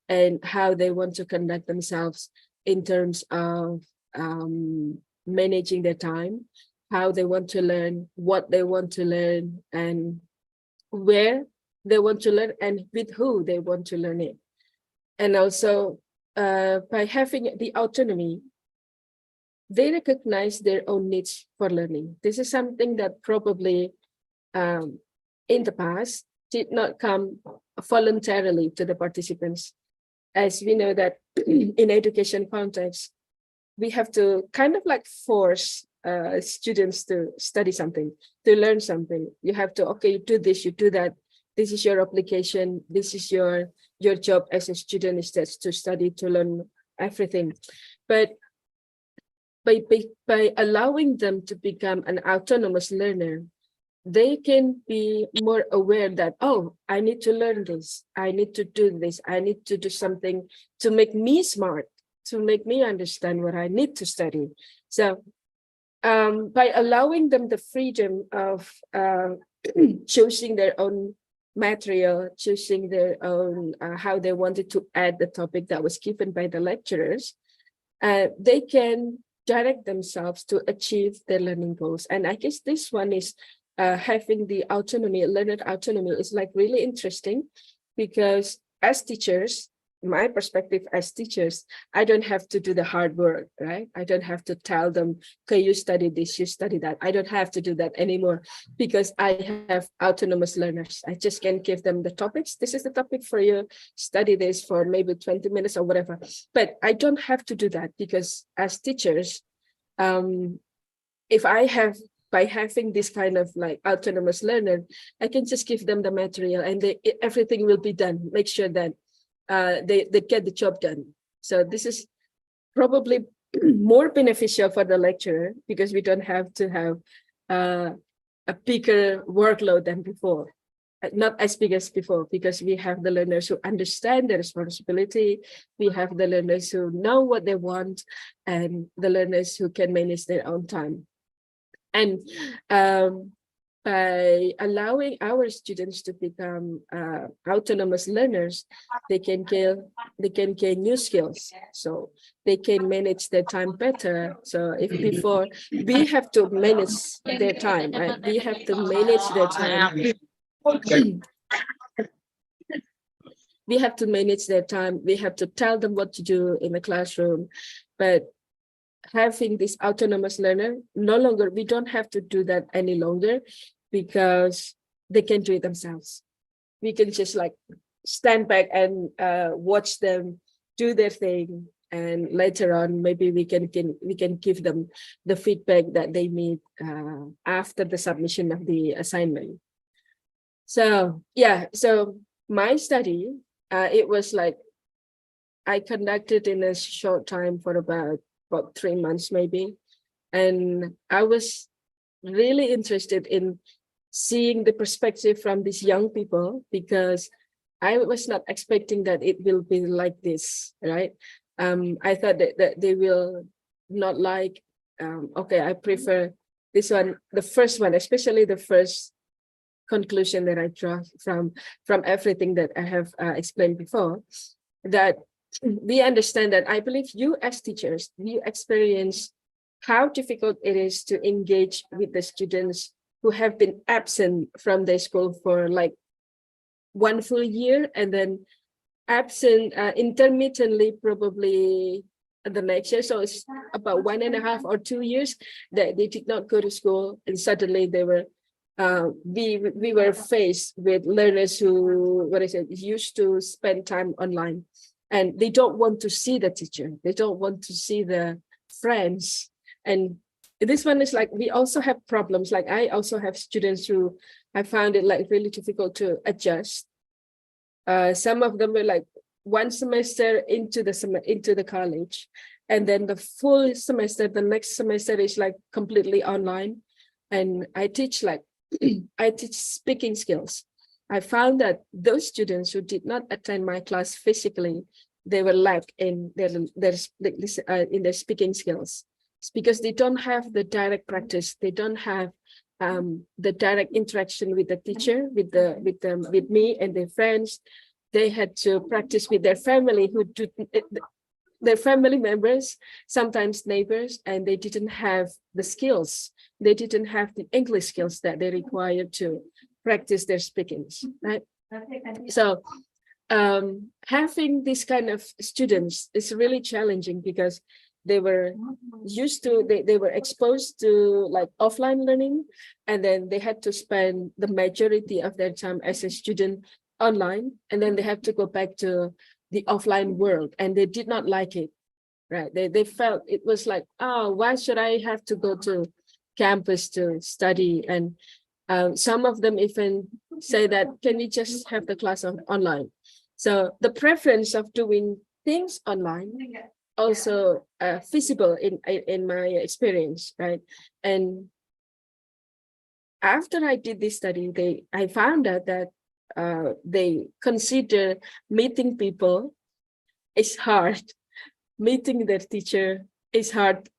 and how they want to conduct themselves in terms of managing their time, how they want to learn, what they want to learn, and where they want to learn, and with who they want to learn it. And also, by having the autonomy, they recognize their own needs for learning. This is something that probably in the past did not come voluntarily to the participants. As we know that in education context, we have to kind of like force students to study something, to learn something. You have to, okay, you do this, you do that. This is your obligation. This is your job as a student, is to study, to learn everything. But by allowing them to become an autonomous learner, they can be more aware that, oh, I need to learn this, I need to do this, I need to do something to make me smart, to make me understand what I need to study. So by allowing them the freedom of choosing their own material, choosing their own how they wanted to add the topic that was given by the lecturers, they can direct themselves to achieve their learning goals. And I guess this one is having the autonomy, learner autonomy, is like really interesting, because as teachers, my perspective as teachers, I don't have to do the hard work, right? I don't have to tell them, okay, you study this, you study that. I don't have to do that anymore, because I have autonomous learners. I just can give them the topics. This is the topic for you. Study this for maybe 20 minutes or whatever. But I don't have to do that, because as teachers, if I have, by having this kind of like autonomous learner, I can just give them the material and everything will be done. Make sure that they get the job done. So this is probably more beneficial for the lecturer, because we don't have to have a bigger workload than before. Not as big as before, because we have the learners who understand their responsibility. We have the learners who know what they want, and the learners who can manage their own time. And by allowing our students to become autonomous learners, they can gain new skills. So they can manage their time better. So if before we have to manage their time, right? We have to manage their time. We have to manage their time. We have to tell them what to do in the classroom. But having this autonomous learner, no longer, we don't have to do that any longer, because they can do it themselves. We can just like stand back and watch them do their thing, and later on maybe we can give them the feedback that they need after the submission of the assignment. So yeah, so my study, it was like I conducted in a short time for about 3 months maybe, and I was really interested in seeing the perspective from these young people, because I was not expecting that it will be like this, right? I thought that they will not like, okay, I prefer this one, the first one, especially the first conclusion that I draw from everything that I have explained before, that we understand that I believe you as teachers, you experience how difficult it is to engage with the students who have been absent from their school for like 1 full year, and then absent intermittently probably the next year. So it's about 1.5 or 2 years that they did not go to school, and suddenly they were we were faced with learners who, used to spend time online, and they don't want to see the teacher, they don't want to see the friends. And this one is like, we also have problems. Like I also have students who I found it like really difficult to adjust. Some of them were like 1 semester into the college, and then the full semester, the next semester is like completely online. And I teach I teach speaking skills. I found that those students who did not attend my class physically, they were lack in their speaking skills. It's because they don't have the direct practice. They don't have the direct interaction with the teacher, with me and their friends. They had to practice with their family, their family members, sometimes neighbors, and they didn't have the skills. They didn't have the English skills that they required to practice their speakings, right? So having this kind of students is really challenging, because they were used to, they were exposed to like offline learning, and then they had to spend the majority of their time as a student online, and then they have to go back to the offline world, and they did not like it, right? They felt it was like, oh, why should I have to go to campus to study? And some of them even say that, can we just have the class online? So the preference of doing things online also feasible in my experience, right? And after I did this study, I found out that they consider meeting people is hard, meeting their teacher is hard,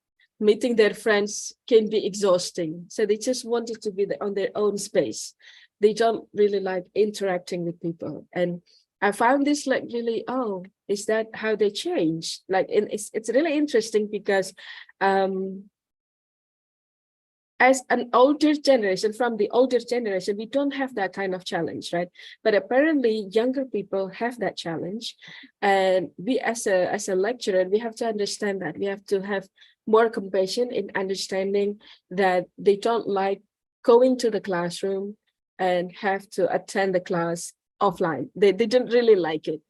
meeting their friends can be exhausting. So they just wanted to be on their own space. They don't really like interacting with people. And I found this like really, oh, is that how they change? Like, it's really interesting because as an older generation, from the older generation, we don't have that kind of challenge, right? But apparently younger people have that challenge. And we as a lecturer, we have to understand that. We have to have more compassion in understanding that they don't like going to the classroom and have to attend the class offline. They didn't really like it.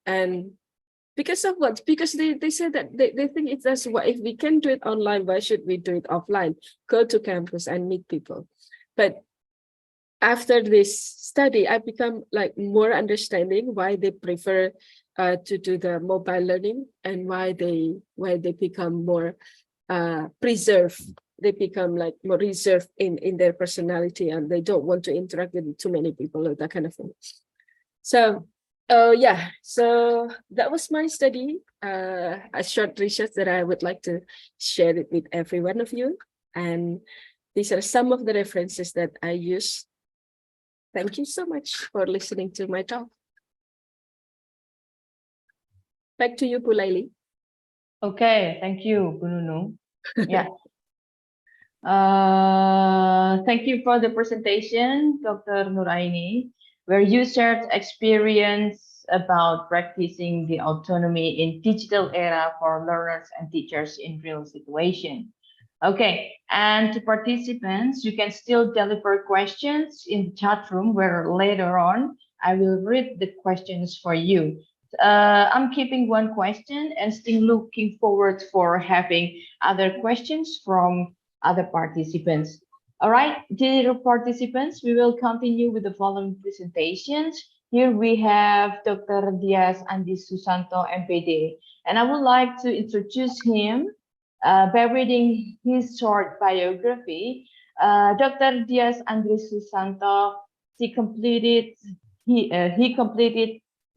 And because of what? Because they said that they think it's that's what, if we can do it online, why should we do it offline? Go to campus and meet people. But after this study, I become like more understanding why they prefer to do the mobile learning and why they become more preserved. They become like more reserved in their personality, and they don't want to interact with too many people or that kind of thing. So yeah, so that was my study, a short research that I would like to share it with every one of you. And these are some of the references that I use. Thank you so much for listening to my talk. Back to you, Bu Laili. Okay, thank you, Bu Nunu. Yeah. Thank you for the presentation, Dr. Nuraini, where you shared experience about practicing the autonomy in digital era for learners and teachers in real situation. Okay, and to participants, you can still deliver questions in the chat room, where later on I will read the questions for you. I'm keeping one question and still looking forward for having other questions from other participants. All right, dear participants, we will continue with the following presentations. Here we have Dr. Dias Andi Susanto, MPD, and I would like to introduce him by reading his short biography. Dr. Dias Andi Susanto, he completed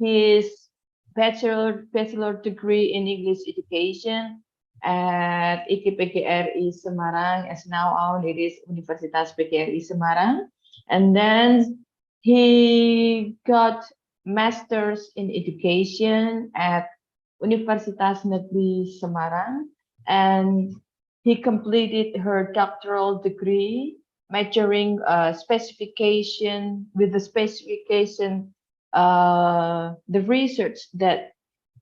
his bachelor degree in English education at IPGRI Semarang, as now owned it is Universitas PGRI Semarang, and then he got masters in education at Universitas Negeri Semarang, and he completed her doctoral degree majoring specification the research that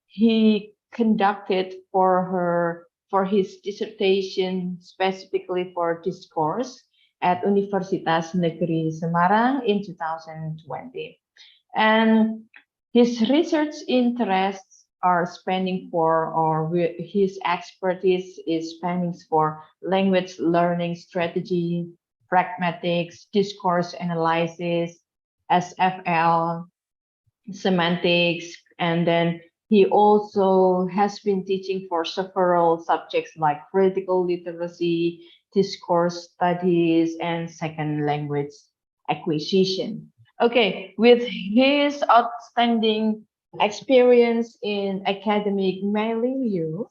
he conducted for his dissertation, specifically for discourse at Universitas Negeri Semarang in 2020. And his research interests are spanning his expertise is spanning for language learning strategy, pragmatics, discourse analysis, SFL, semantics, and then he also has been teaching for several subjects like critical literacy, discourse studies, and second language acquisition. Okay, with his outstanding experience in academic milieu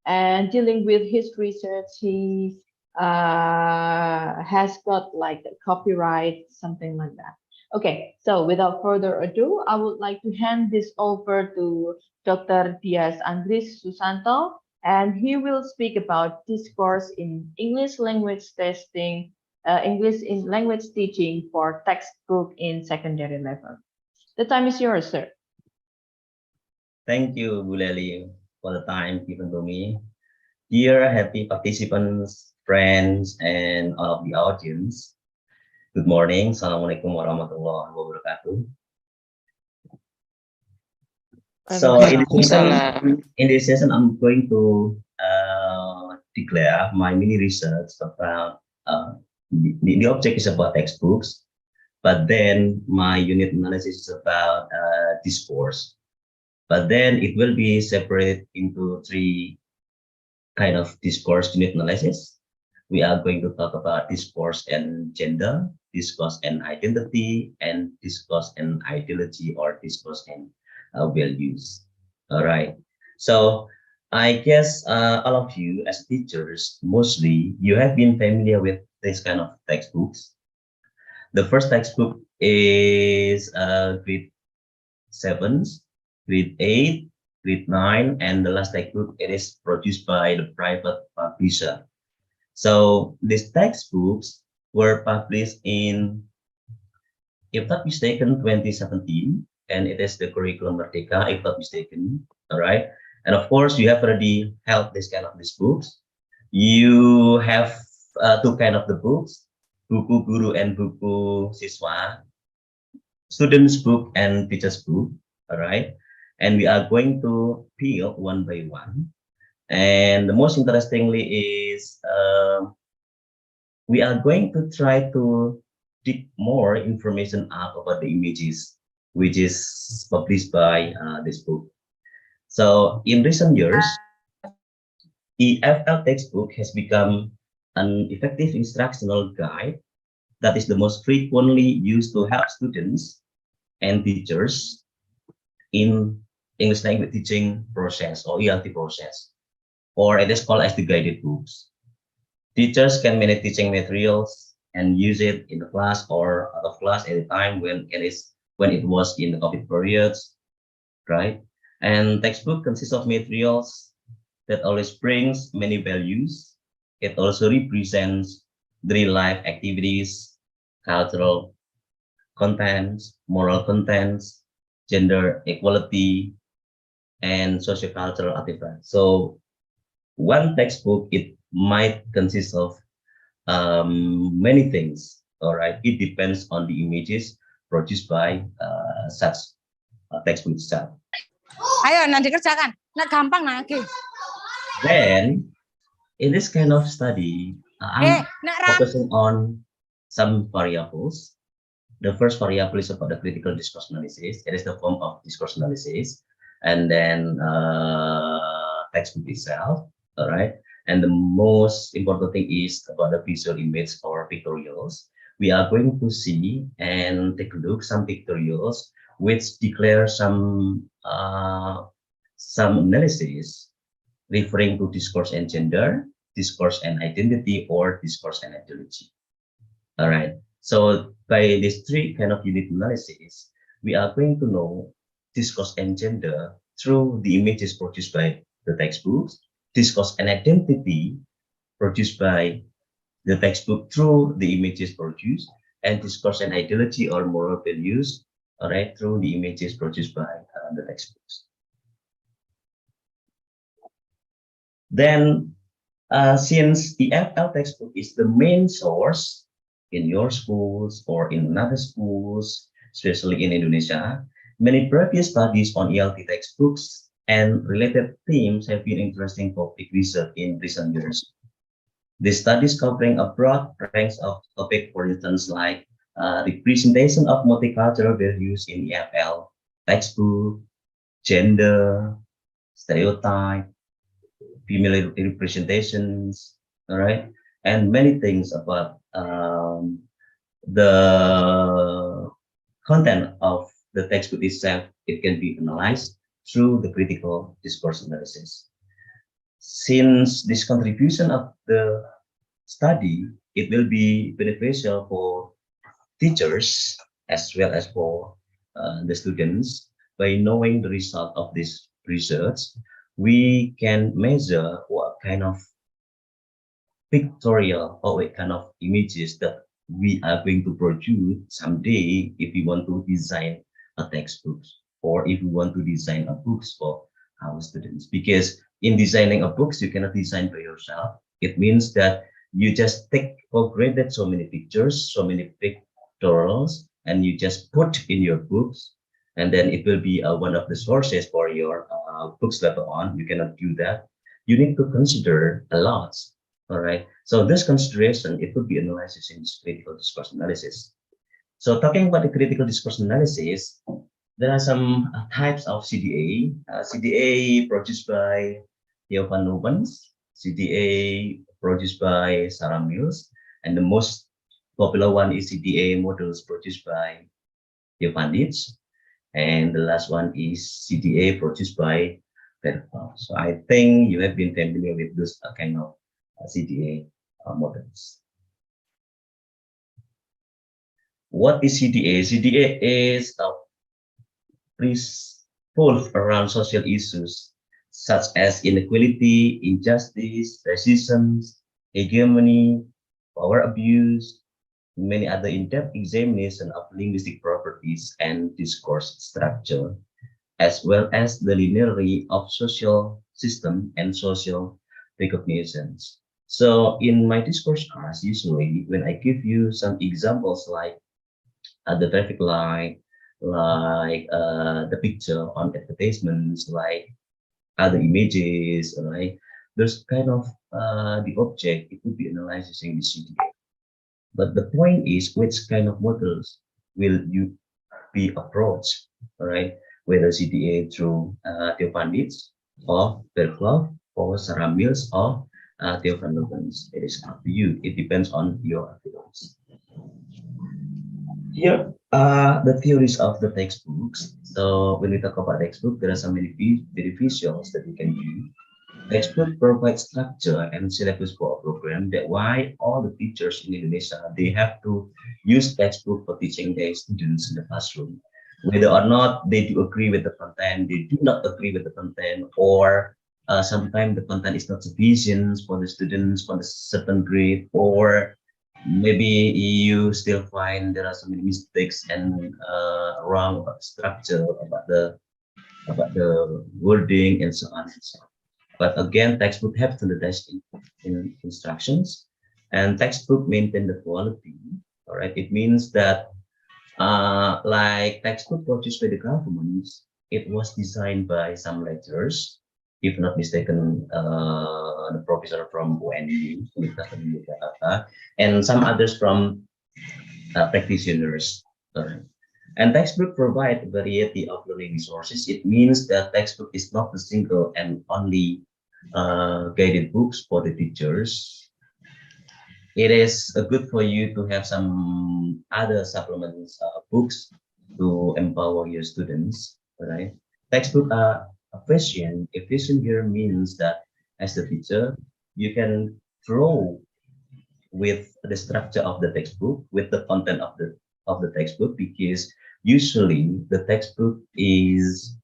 and dealing with his research, he has got like a copyright, something like that. Okay, so without further ado, I would like to hand this over to Dr. Dias Andris Susanto, and he will speak about discourse in English language testing, English in language teaching for textbook in secondary level. The time is yours, sir. Thank you, Bu Leli, for the time given to me. Dear happy participants, friends, and all of the audience, good morning. Assalamualaikum warahmatullahi wabarakatuh. So in this session, I'm going to declare my mini research about the object is about textbooks, but then my unit analysis is about discourse. But then it will be separated into three kind of discourse unit analysis. We are going to talk about discourse and gender, discourse and identity, and discourse and ideology, or discourse and values. All right. So I guess all of you as teachers, mostly you have been familiar with this kind of textbooks. The first textbook is grade 7, grade 8, grade 9, and the last textbook, it is produced by the private publisher. So these textbooks were published in, if not mistaken, 2017, and it is the curriculum Merdeka, if not mistaken. All right. And of course, you have already held this kind of these books. You have two kind of the books, buku guru and buku siswa, students book and teachers book. All right. And we are going to peel one by one. And the most interestingly is we are going to try to dig more information out about the images, which is published by this book. So in recent years, EFL textbook has become an effective instructional guide that is the most frequently used to help students and teachers in English language teaching process, or ELT process, or it is called as the guided books. Teachers can manage teaching materials and use it in the class or out of class at a time when it was in the COVID periods, right? And textbook consists of materials that always brings many values. It also represents daily life activities, cultural contents, moral contents, gender equality, and sociocultural artifacts. So one textbook, it might consist of many things. All right, it depends on the images produced by such textbook itself. Ayo nanti kerjakan, nggak gampang lagi. Then, in this kind of study, I'm focusing on some variables. The first variable is about the critical discourse analysis. It is the form of discourse analysis, and then textbook itself. All right. And the most important thing is about the visual image or pictorials. We are going to see and take a look some pictorials which declare some analysis referring to discourse and gender, discourse and identity, or discourse and ideology. All right. So by these three kind of unit analysis, we are going to know discourse and gender through the images produced by the textbooks, discourse and identity produced by the textbook through the images produced, and discourse and ideology or moral values, all right, through the images produced by the textbooks. Then, since the EFL textbook is the main source in your schools or in other schools, especially in Indonesia, many previous studies on ELT textbooks and related themes have been interesting topic research in recent years. The studies covering a broad range of topics, for instance, like representation of multicultural values in EFL textbook, gender, stereotype, female representations, all right, and many things about the content of the textbook itself. It can be analyzed through the critical discourse analysis. Since this contribution of the study, it will be beneficial for teachers as well as for the students. By knowing the result of this research, we can measure what kind of pictorial or what kind of images that we are going to produce someday if we want to design a textbook or if we want to design a books for our students. Because in designing a books, you cannot design by yourself. It means that you just take for granted so many pictures, so many pictorials, and you just put in your books, and then it will be one of the sources for your books later on. You cannot do that. You need to consider a lot. All right. So this consideration, it would be analysis in this critical discourse analysis. So talking about the critical discourse analysis, there are some types of CDA. CDA produced by Johan Rubens, CTA produced by Sarah Mills, and the most popular one is CTA models produced by Theo Pandits, and the last one is CTA produced by Verval. So I think you have been familiar with those kind of CTA models. What is CTA? CTA is revolve around social issues such as inequality, injustice, racism, hegemony, power abuse, many other in-depth examination of linguistic properties and discourse structure, as well as the linearity of social system and social recognitions. So in my discourse class, usually when I give you some examples like the traffic light, like the picture on advertisements, like other images, right? There's kind of the object, it would be analyzed using the CTA. But the point is, which kind of models will you be approached, right? Whether CTA through Theo Pandits or Verval or Sarah Mills or Theo van Lubens. It is up to you. It depends on your approach. Here are the theories of the textbooks. So when we talk about textbook, there are so many visuals that you can do. Textbook provides structure and syllabus for a program. That why all the teachers in Indonesia, they have to use textbook for teaching their students in the classroom. Whether or not they do agree with the content, they do not agree with the content, or sometimes the content is not sufficient for the students for the certain grade, or maybe you still find there are so many mistakes and wrong about structure, about the wording, and so on and so on. But again, textbook have standardized in instructions, and textbook maintain the quality. All right, it means that like textbook produced by the government, it was designed by some lecturers, if not mistaken, the professor from UNU, and some others from practitioners. And textbook provide a variety of learning resources. It means that textbook is not a single and only guided books for the teachers. It is good for you to have some other supplements books to empower your students, right? Textbook are efficient. Efficient here means that as the teacher, you can flow with the structure of the textbook, with the content of the textbook, because usually the textbook is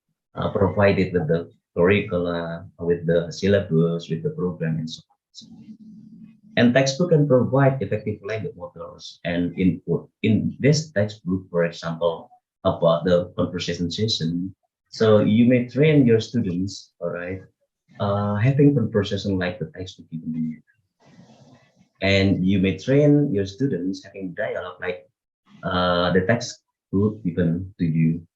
provided with the curricula, with the syllabus, with the program, and so on. And textbook can provide effective language models and input. In this textbook, for example, about the conversation session, so you may train your students, all right, having conversation like the textbook given to you. And you may train your students having dialogue like the textbook given to you,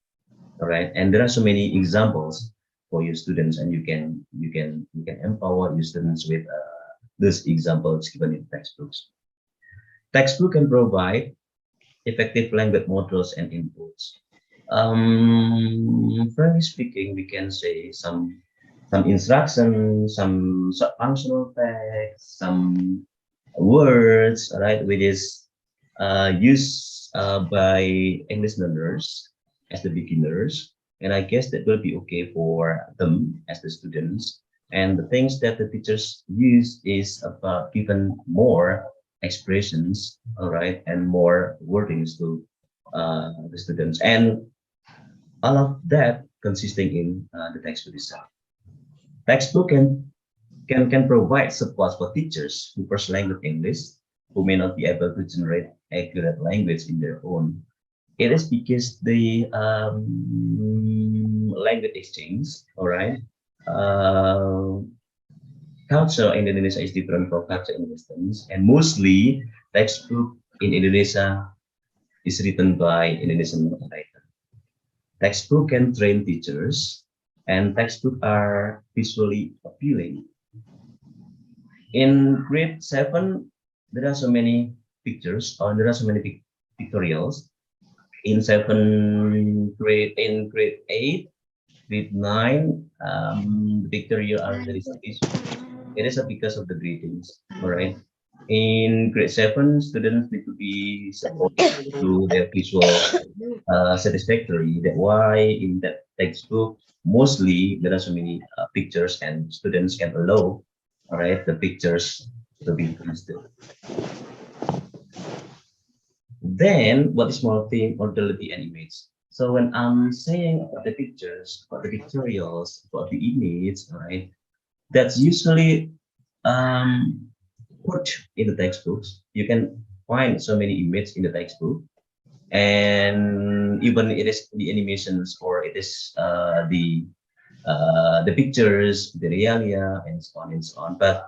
all right. And there are so many examples for your students, and you can empower your students with those examples given in textbooks. Textbook can provide effective language models and inputs. Frankly speaking, we can say some instructions, some functional text, some words, right, which is used by English learners as the beginners, and I guess that will be okay for them as the students. And the things that the teachers use is about given more expressions, all right, and more wordings to the students, and all of that consisting in the textbook itself. Textbook can provide support for teachers who first language English, who may not be able to generate accurate language in their own. It is because the language exchange, all right, culture in Indonesia is different from culture in Western, and mostly textbook in Indonesia is written by Indonesian writer. Textbook can train teachers, and textbooks are visually appealing. In grade 7, there are so many pictures, or there are so many pictorials. In grade 8, grade 9, the pictorial are very visual. It is because of the greetings. All right. In grade 7, students need to be supported through their visual satisfactory. That why in that textbook mostly there are so many pictures, and students can allow, all right, the pictures to be used. Then what is multi modality and image? So when I'm saying about the pictures, about the pictorials, about the image, all right, that's usually put in the textbooks. You can find so many images in the textbook, and even it is the animations, or it is the pictures, the realia, and so on and so on. But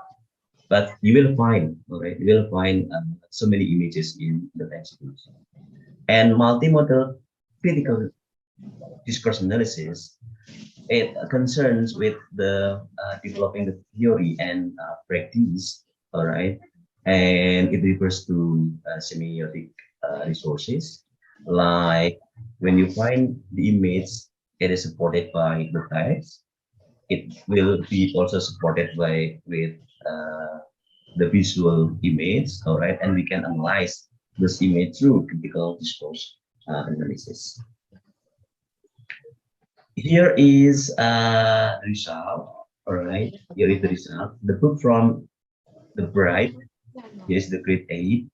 you will find, all right, you will find so many images in the textbooks. And multimodal critical discourse analysis, it concerns with the developing the theory and practice, all right, and it refers to semiotic resources, like when you find the image, it is supported by the text. It will be also supported by with the visual image, all right, and we can analyze this image through critical discourse analysis. Here is the result, all right. Here is the result. The book from the Bright. Here is the grade 8.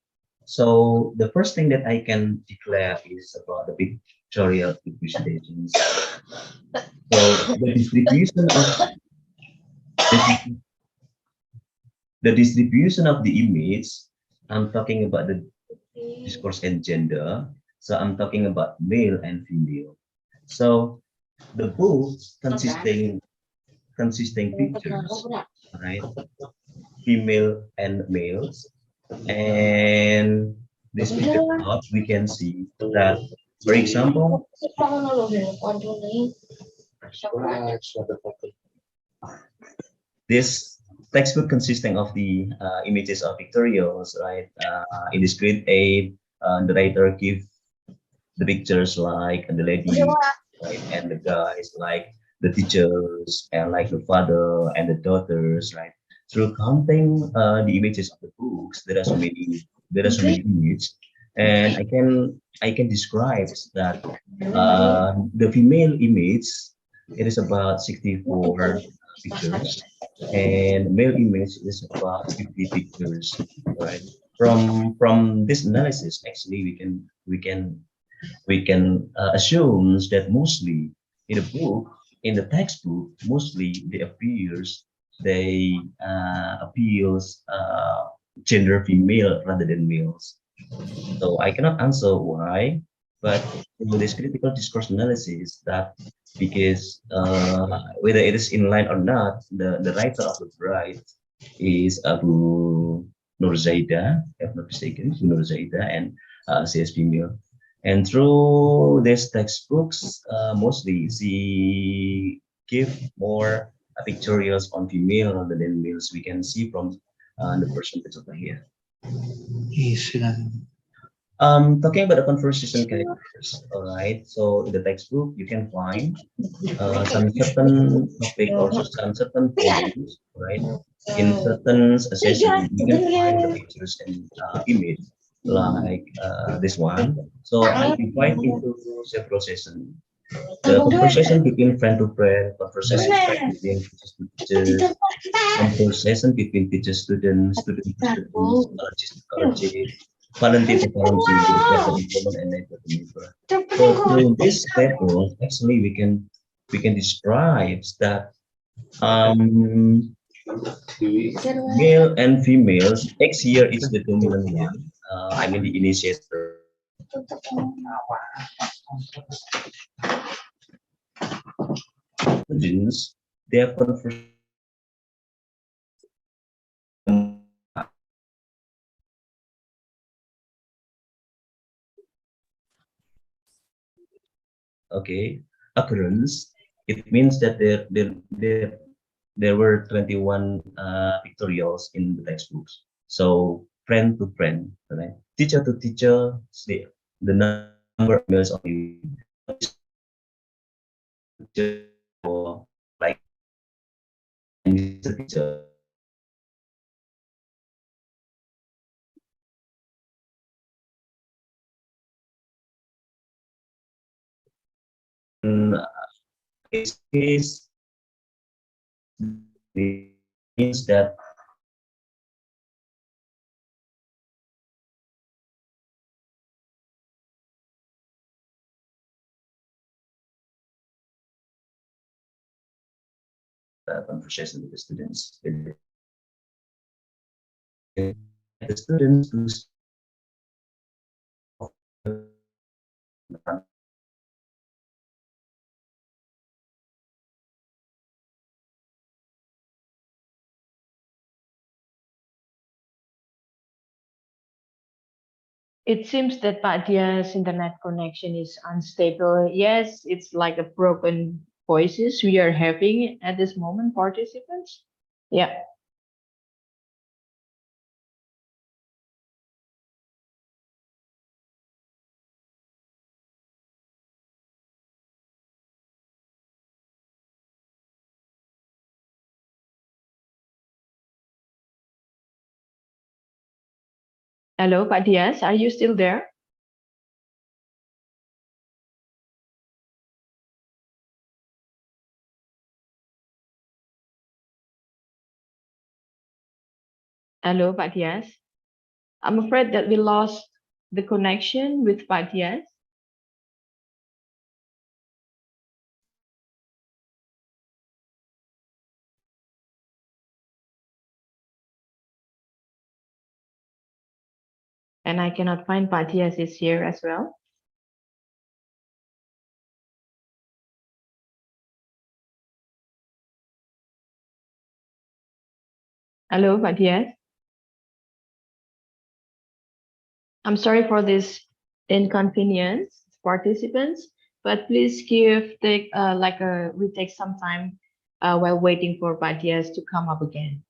So the first thing that I can declare is about the pictorial representations. So the distribution of the image, I'm talking about the discourse and gender. So I'm talking about male and female. So the book consisting pictures, right? Female and males. And this picture plot, we can see that, for example, this textbook consisting of the images of pictorials, right? In this grade 8, the writer gives the pictures like the lady, right, and the guys, like the teachers, and like the father and the daughters, right? Through counting the images of the books, there are so many images, and I can describe that the female image, it is about 64 pictures, and male image is about 50 pictures, right? From this analysis, actually, we can assume that mostly in the book, in the textbook, mostly they appeals gender female rather than males. So I cannot answer why, but through this critical discourse analysis, that because whether it is in line or not, the writer of the Bride is Abu Nur Zaida, if I'm not mistaken, Nur Zaida, and she is female. And through these textbooks, mostly she give more pictorials on female rather than males. We can see from the percentage over here. Talking about the conversation characters, all right. So in the textbook, you can find some certain topic or some certain points, right? In certain sessions, you can find the pictures and image like this one. So I divide into several sessions. The conversation between friend to friend, conversation between teachers to teachers, conversation between teacher students, student to students, allergist to allergist, volunteer to volunteer, neighbor to neighbor, and neighbor to neighbor. So through this table, actually we can describe that male and females. X here is the dominant one. I mean the initiator. Students, they have conversation. Okay, occurrence. It means that there were 21 pictorials in the textbooks. So friend to friend, right? Teacher to teacher, the number of males only. Like teacher. This means that conversation with the students. The students who It seems that Pak Dia's internet connection is unstable. Yes, it's like a broken voices we are having at this moment, participants. Yeah. Hello, Pak Dias, are you still there? Hello, Pak Dias. I'm afraid that we lost the connection with Pak Dias. And I cannot find Pak Dias is here as well. Hello, Pak Dias. I'm sorry for this inconvenience, participants, but please take we take some time while waiting for Pak Dias to come up again.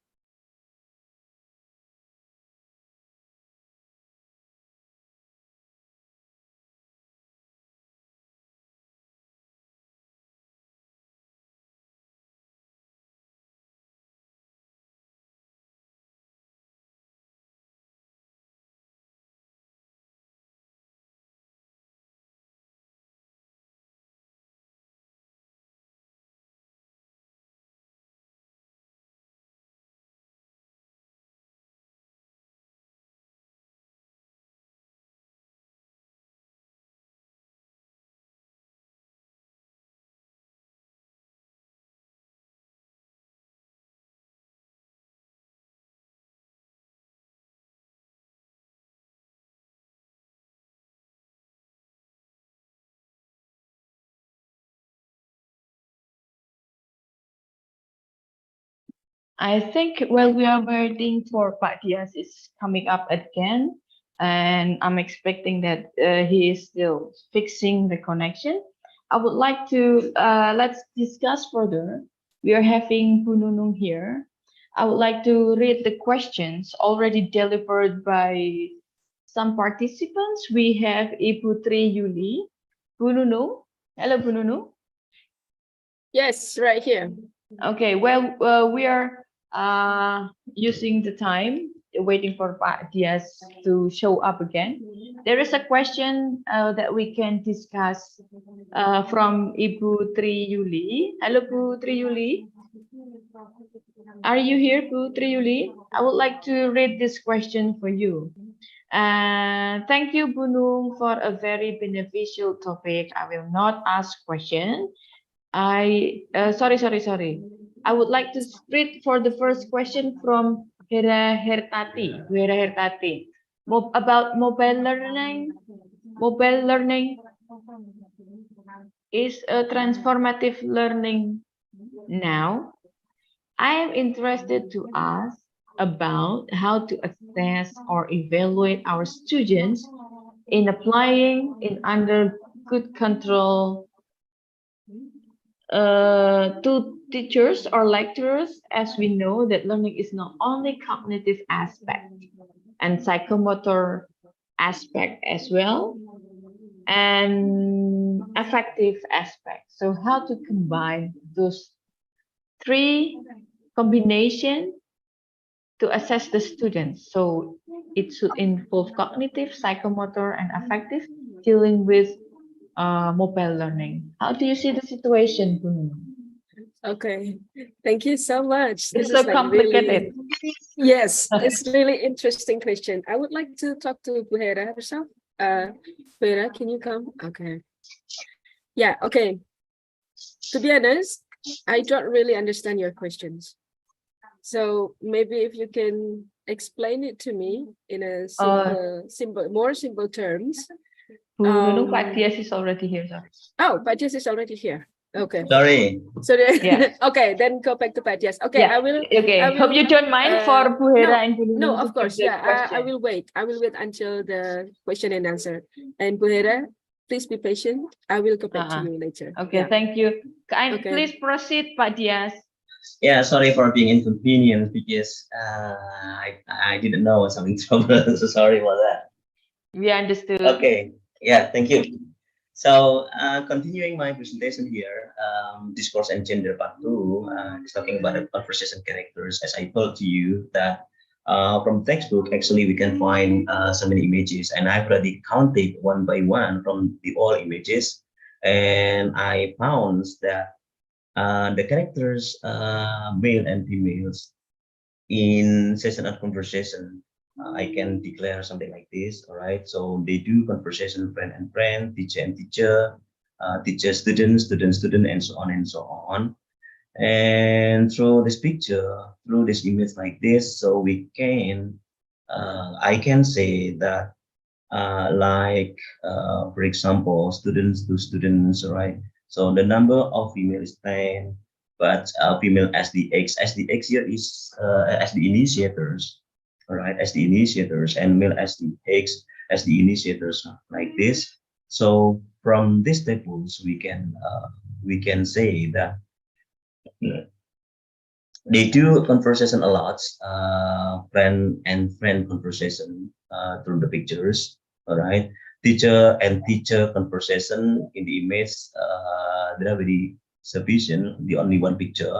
I think while we are waiting for Pak Dias is coming up again, and I'm expecting that he is still fixing the connection. I would like to let's discuss further. We are having Bu Nunung here. I would like to read the questions already delivered by some participants. We have Ibu Tri Yuli, Bu Nunung. Hello, Bu Nunung. Yes, right here. Okay, well, we are using the time waiting for Pak Dias to show up again. There is a question that we can discuss from Ibu Tri Yuli. Hello, Bu Tri Yuli. Are you here, Bu Tri Yuli? I would like to read this question for you. Thank you, Bu Nung, for a very beneficial topic. I will not ask question. Sorry. I would like to read for the first question from Hera Hertati. About mobile learning. Mobile learning is a transformative learning now. I am interested to ask about how to assess or evaluate our students in applying in under good control to teachers or lecturers, as we know that learning is not only cognitive aspect and psychomotor aspect as well, and affective aspect. So how to combine those three combination to assess the students? So it should involve cognitive, psychomotor, and affective, dealing with mobile learning. How do you see the situation, Punu? Okay, thank you so much. It's This so is like complicated. really, yes, it's really interesting question. I would like to talk to Bu Hera herself. Bu Hera, can you come? Okay. Yeah, okay. To be honest, I don't really understand your questions. So maybe if you can explain it to me in a more simple terms. Bu Nunung, Pak Dias is already here. Sorry. Oh, Pak Dias is already here. Okay. Sorry. So Yeah. okay, then go back to Pak Dias. Okay, Yeah. I will. Okay. I will, Hope you don't mind for Bu Hera and Bu No, Nunung of to course. give the Yeah, I question. will wait. I will wait until the question and answer. And Bu Hera, please be patient. I will go back to you later. Okay, Yeah. thank you. Kind, Okay. please proceed, Pak Dias. Yeah, sorry for being inconvenient because I didn't know something trouble. So sorry about that. We understood. Okay. Yeah, thank you. So continuing my presentation here, discourse and gender part 2 is talking about the conversation characters. As I told to you that from textbook, actually we can find so many images, and I've already counted one by one from the all images, and I found that the characters, male and females, in session and conversation, I can declare something like this. All right, so they do conversation, friend and friend, teacher and teacher, teacher student, student student, and so on and so on. And through this picture, through this image like this, so we can I can say that for example, students to students, right? So the number of female is 10, but female as the X here is as the initiators, all right, as the initiators, and male as the X as the initiators, like this. So from these tables, we can say that they do conversation a lot, friend and friend conversation through the pictures, all right. Teacher and teacher conversation in the image, they are very sufficient, the only one picture.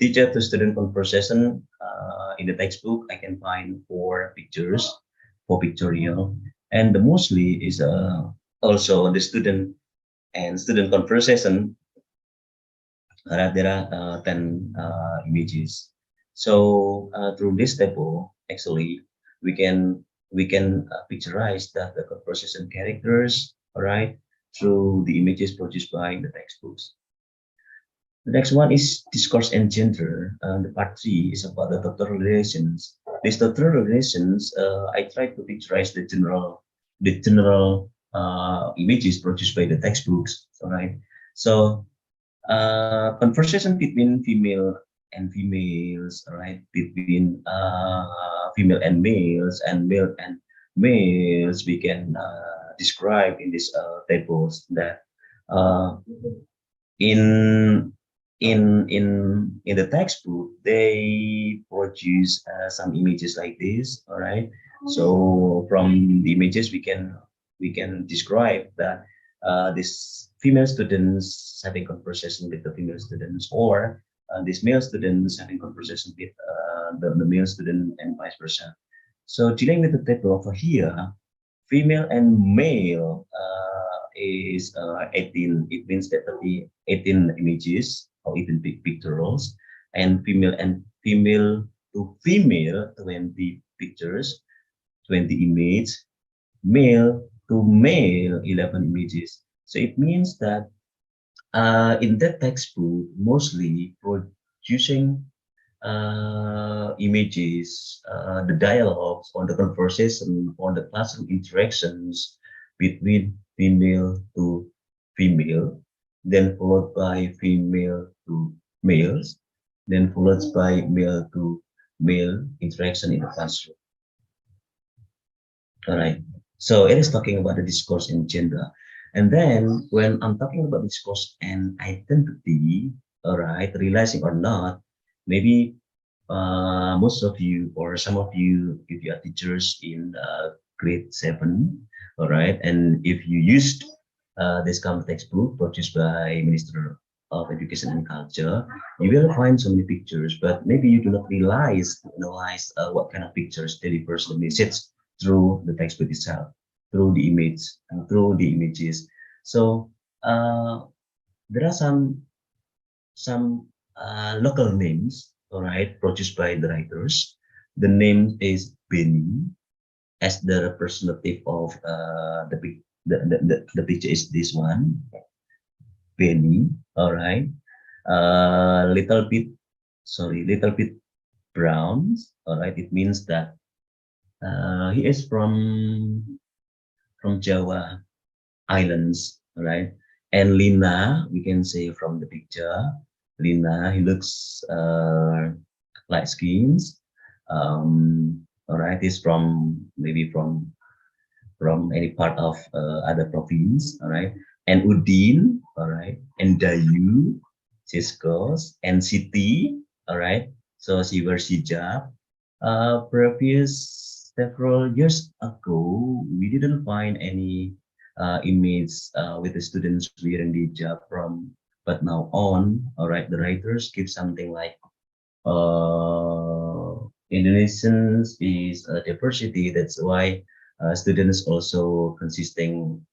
Teacher to student conversation, in the textbook, I can find 4 pictures, 4 pictorial, and the mostly is also the student and student conversation. There are 10 images. So through this table, actually, we can picturize that the conversation characters, all right, through the images produced by the textbooks. The next one is discourse and gender. The part 3 is about the doctoral relations. These doctoral relations, I try to picturize the general images produced by the textbooks. All right. So conversation between female and females, all right, between female and males, and male and males, we can describe in these tables that in the textbook they produce some images like this, all right. So from the images we can describe that this female students having conversation with the female students, or these male students having conversation with the male student, and vice versa. So dealing with the table over here, female and male is 18. It means that there be 18 images or 18 pictorials, and female to female 20 pictures, 20 images, male to male 11 images. So it means that in that textbook, mostly producing images, the dialogues, or the conversation, or the classroom interactions between female to female, then followed by female to males, then followed by male to male interaction in the classroom. All right. So it is talking about the discourse and gender. And then when I'm talking about discourse and identity, all right, realizing or not, maybe most of you or some of you, if you are teachers in grade 7, all right, and if you used this kind of textbook produced by Minister of Education and Culture, you will find so many pictures, but maybe you do not analyze what kind of pictures delivers the message through the textbook itself, through the image and through the images. So there are some local names, all right, produced by the writers. The name is Benny, as the representative of the picture is this one, Benny, all right. Little bit brown, all right. It means that he is from Java Islands, all right. And Lina, we can say from the picture, Lina, he looks light skins. All right, he's from maybe from any part of other province, all right. And Udin, all right, and Dayu, Cisco's, and Siti, all right. So she wears hijab. Previous several years ago, we didn't find any image with the students wearing the hijab from, but now on, all right, the writers give something like Indonesians is a diversity. That's why students also consisting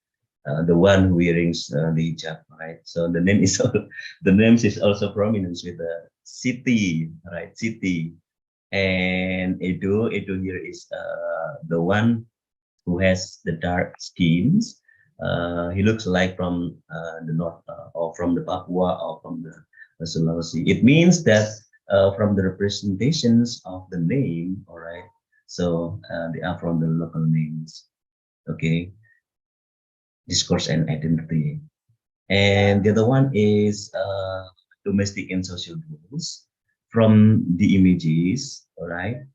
the one wearing the hijab, right? So the name is the names is also prominent with the city, right? City, and Edo here is the one who has the dark skins. He looks like from the north or from the Papua or from the Sulawesi. It means that from the representations of the name, all right. So they are from the local names, okay. Discourse and identity. And the other one is domestic and social rules. From the images, all right,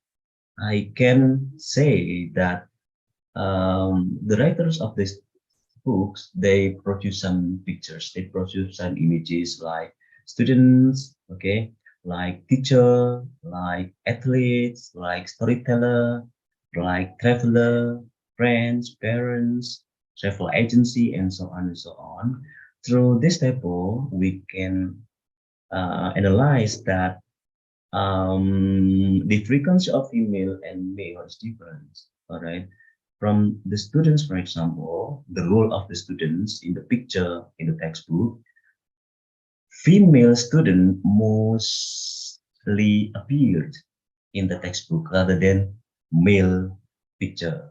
I can say that the writers of these books, they produce some pictures, they produce some images like students, okay, like teacher, like athletes, like storyteller, like traveler, friends, parents, travel agency, and so on and so on. Through this table, we can analyze that the frequency of female and male is different, all right. From the students, for example, the role of the students in the picture in the textbook, female student mostly appeared in the textbook rather than male picture,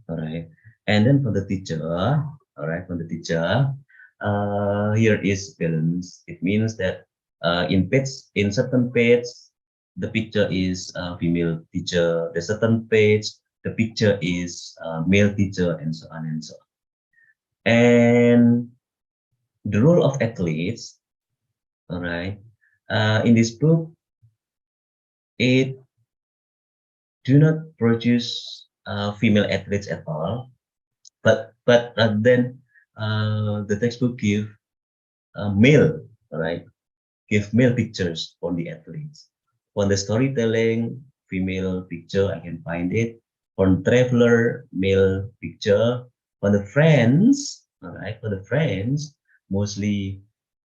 all right. And then for the teacher, all right, for the teacher, here is balance. It means that in certain page, the picture is female teacher. The certain page, the picture is male teacher, and so on and so on. And the role of athletes, all right, in this book, it do not produce female athletes at all, but rather than the textbook give male, all right, give male pictures for the athletes. For the storytelling, female picture, I can find it. For traveler, male picture. For the friends, all right, for the friends, mostly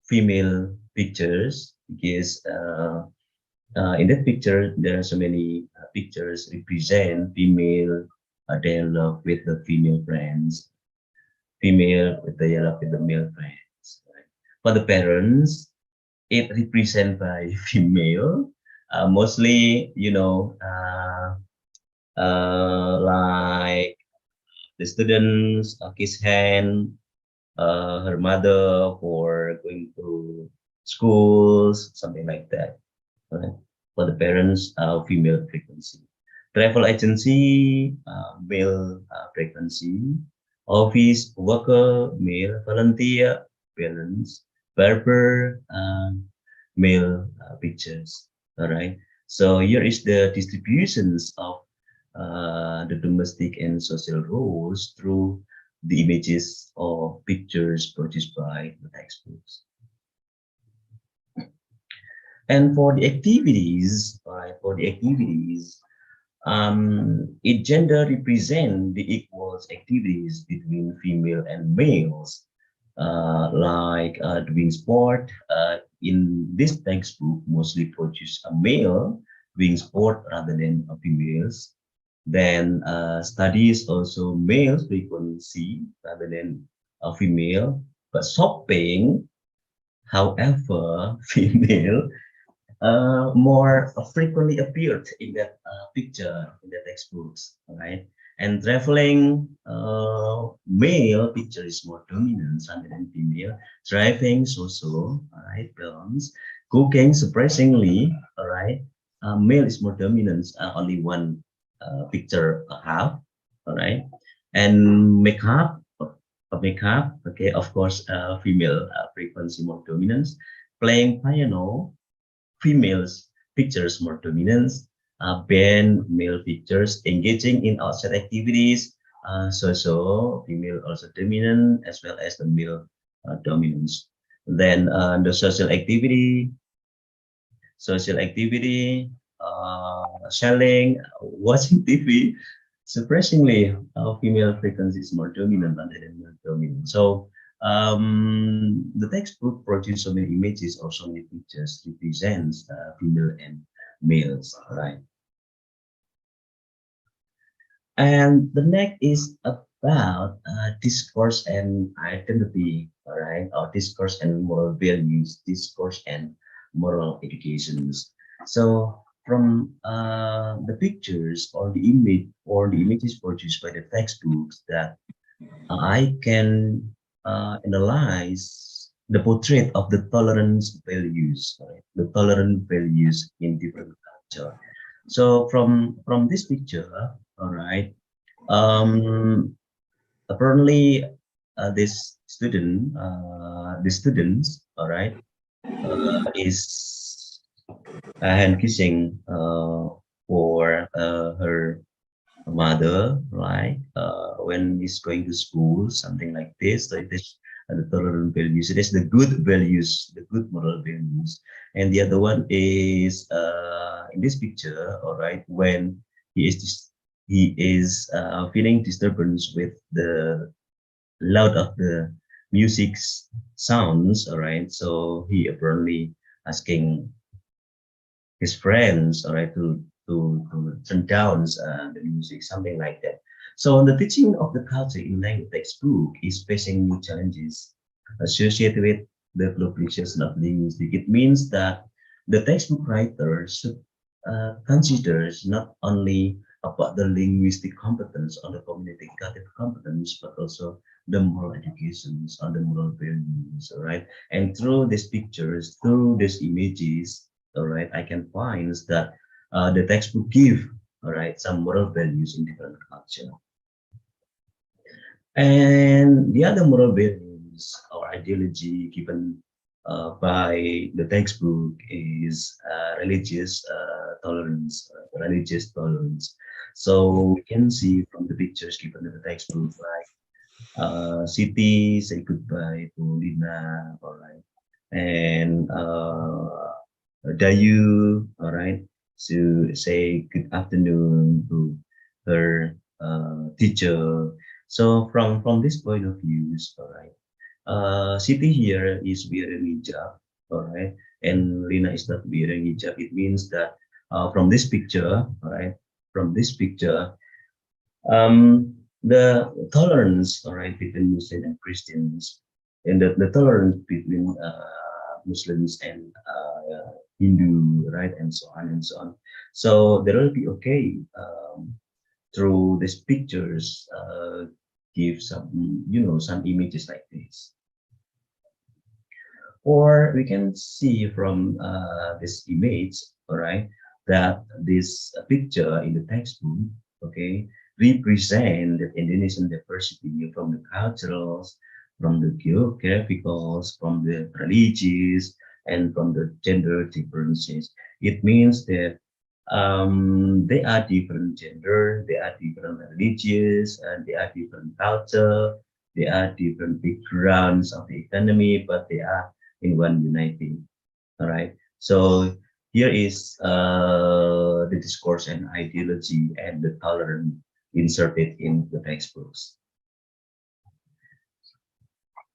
female pictures, because in that picture, there are so many pictures represent female dialogue with the female friends, female with the dialogue with the male friends. Right? For the parents, it represent by female, mostly, you know, like the students kiss hand, her mother for going to schools, something like that. Right? For the parents, female frequency. Travel agency, male frequency. Office worker, male. Volunteer, parents. Barber, male pictures. All right. So here is the distributions of the domestic and social roles through the images or pictures produced by the textbooks. And for the activities, right, it gender represent the equals activities between female and males, like doing sport. In this textbook, mostly produce a male doing sport rather than females. Then studies also male frequency rather than female, but shopping, however, female more frequently appeared in that picture in the textbooks, right? And traveling, male picture is more dominant rather than female. Driving, so, right? Balance. Cooking, surprisingly, all right, male is more dominant. Only one picture half, all right. And makeup, okay, of course, female frequency more dominance. Playing piano, females pictures more dominance. Band, male pictures. Engaging in outside activities, so female also dominant, as well as the male dominance. Then the social activity, selling, watching TV. Surprisingly, female frequency is more dominant than male dominant. So the textbook produces so many images or so many pictures represents female and males, right? And the next is about discourse and identity, all right? Or discourse and moral values, discourse and moral educations. So from the pictures or the images produced by the textbooks, that I can analyze the portrait of the tolerance values, right? The tolerant values in different culture. So from this picture, all right, apparently this student, the students, all right, is hand kissing for her mother, right? When he's going to school, something like this. So it is the tolerant values. It is the good values, the good moral values. And the other one is in this picture, all right, when he is feeling disturbance with the loud of the music sounds, all right. So he apparently asking his friends, all right, to turn down the music, something like that. So the teaching of the culture in language textbook is facing new challenges associated with the globalization of linguistics. It means that the textbook writer should consider not only about the linguistic competence or the communicative competence, but also the moral educations or the moral values, all right? And through these pictures, through these images, all right, I can find that the textbook give, all right, some moral values in different culture. And the other moral values or ideology given by the textbook is religious tolerance, religious tolerance. So we can see from the pictures given in the textbook, like Siti say goodbye to Lina, all right, and Dayu, all right, to say good afternoon to her teacher. So from this point of view, all right, Siti here is wearing hijab, all right, and Lina is not wearing hijab. It means that from this picture, all right, from this picture, the tolerance, all right, between Muslim and Christians, and the tolerance between Muslims and Hindu, right, and so on and so on. So there will be okay through these pictures, give some, you know, some images like this. Or we can see from this image, all right, that this picture in the textbook, okay, represent the Indonesian diversity from the culturals, from the geographicals, from the religious, and from the gender differences. It means that they are different gender, they are different religious, and they are different culture, they are different backgrounds of the economy, but they are in one unity. All right. So here is the discourse and ideology and the tolerance inserted in the textbooks.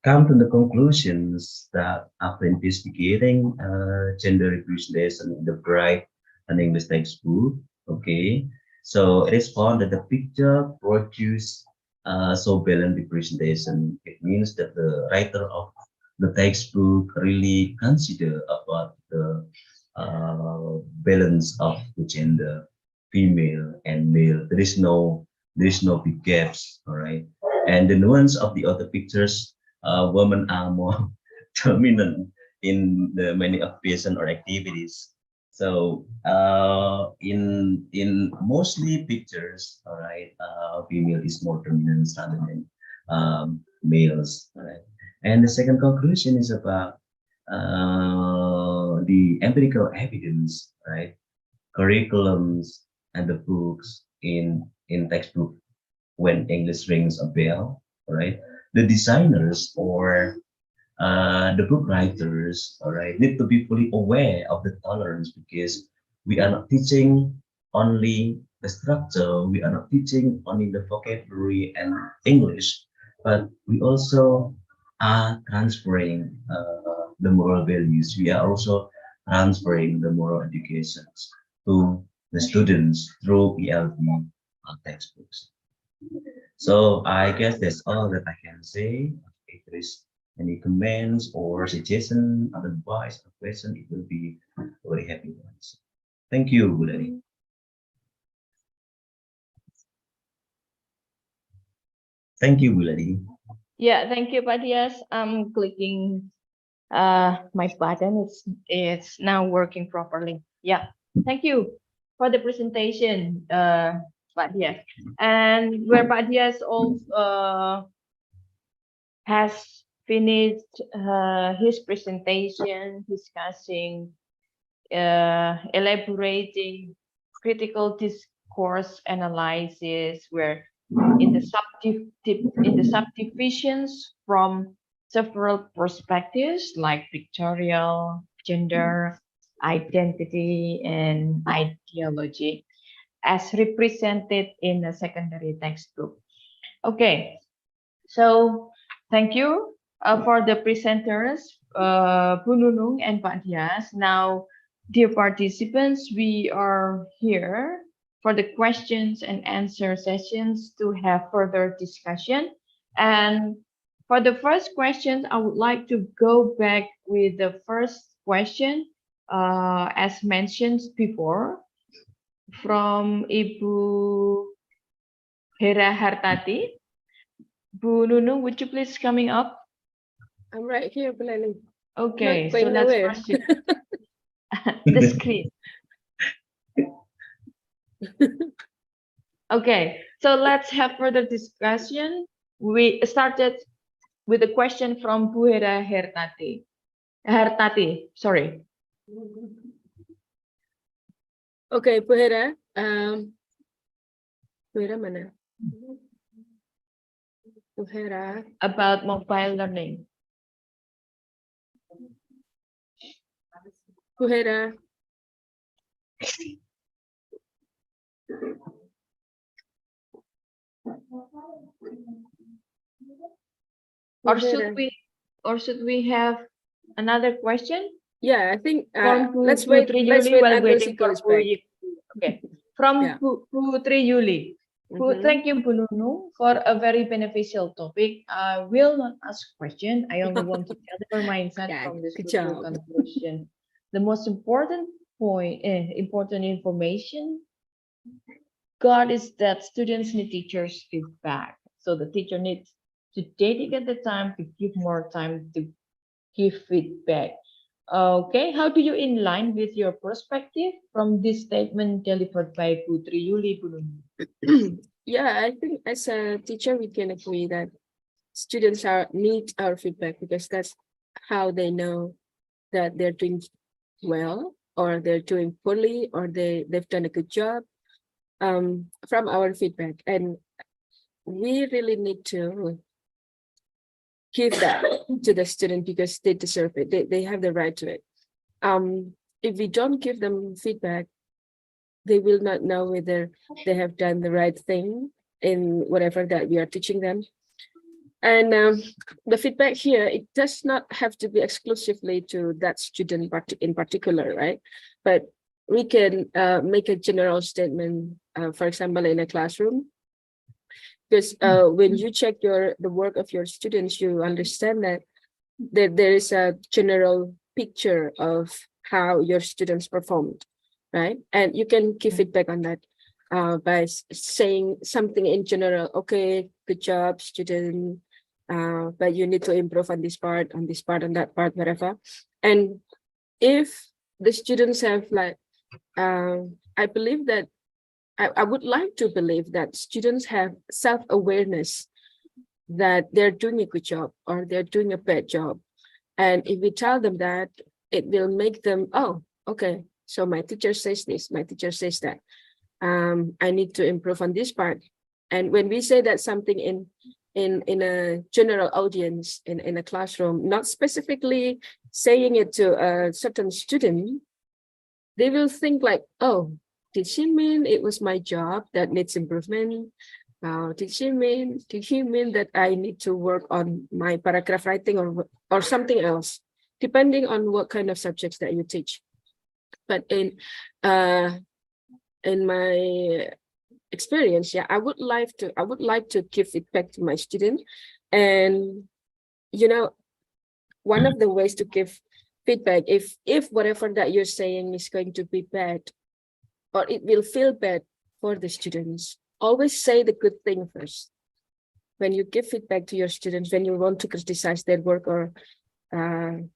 Come to the conclusions that after investigating gender representation in the Bright and English textbook, okay, so it is found that the picture produce so balanced the presentation. It means that the writer of the textbook really consider about the balance of the gender, female and male. There is no big gaps. All right, and the nuance of the other pictures, women are more dominant in the many occupations or activities. So in mostly pictures, all right, female is more dominant rather than males. All right, and the second conclusion is about the empirical evidence, right? Curriculums and the books in textbook when English rings a bell, right? The designers or the book writers, all right, need to be fully aware of the tolerance because we are not teaching only the structure, we are not teaching only the vocabulary and English, but we also are transferring the moral values. We are also transferring the moral educations to the students through ELD textbooks. So I guess that's all that I can say. If there is any comments or suggestion, advice, or question, it will be very happy to answer. Thank you, Bu Lady. Thank you, Bu Lady. Yeah, thank you, Pak Dias. I'm clicking my button. It's now working properly. Yeah, thank you for the presentation, Pak Dias. And where Pak Dias also has finished his presentation, discussing, elaborating critical discourse analysis, where in the subdivisions from several perspectives like pictorial, gender, identity, and ideology, as represented in the secondary textbook. Okay, so thank you for the presenters, Bu Nunung and Pak Dias. Now, dear participants, we are here for the questions and answer sessions to have further discussion. And for the first question, I would like to go back with the first question, as mentioned before, from Ibu Hera Hartati. Bu Nunung, would you please coming up? I'm right here, Belani. Okay, Not so going let's nowhere. proceed. The screen. Okay, so let's have further discussion. We started with a question from Bu Hera Hartati, sorry. Okay, Bu Hera. Bu Hera mana? Bu Hera. About mobile learning. Bu Hera. Or should we have another question? Yeah, I think From let's wait. Let's wait while until she waiting for goes back. Okay, from Yeah. Putri Yuli. Thank you, Bu Nunung, for a very beneficial topic. I will not ask question. I only want to gather my insight Yeah, from this good fruitful job. conclusion. The most important important information got is that students need teachers' feedback. So the teacher needs to dedicate the time to give more time to give feedback. Okay, how do you in line with your perspective from this statement delivered by Putri Yuli Bu Nunung? Yeah, I think as a teacher, we can agree that students need our feedback because that's how they know that they're doing well or they're doing poorly or they've done a good job from our feedback. And we really need to give that to the student because they deserve it. They have the right to it. If we don't give them feedback, they will not know whether they have done the right thing in whatever that we are teaching them. And the feedback here, it does not have to be exclusively to that student in particular, right? But we can make a general statement, for example, in a classroom. Because when you check the work of your students, you understand that there is a general picture of how your students performed, right? And you can give feedback on that by saying something in general. Okay, good job, student. But you need to improve on this part, on that part, whatever. And if the students have like, I believe that I would like to believe that students have self-awareness that they're doing a good job or they're doing a bad job. And if we tell them that, it will make them, oh, okay, so my teacher says this, my teacher says that. I need to improve on this part. And when we say that something in a general audience, in a classroom, not specifically saying it to a certain student, they will think like, oh, did she mean it was my job that needs improvement? Did he mean that I need to work on my paragraph writing or something else, depending on what kind of subjects that you teach. But in my experience, yeah, I would like to give feedback to my student. And you know, one of the ways to give feedback, if whatever that you're saying is going to be bad, or it will feel bad for the students, always say the good thing first. When you give feedback to your students, when you want to criticize their work or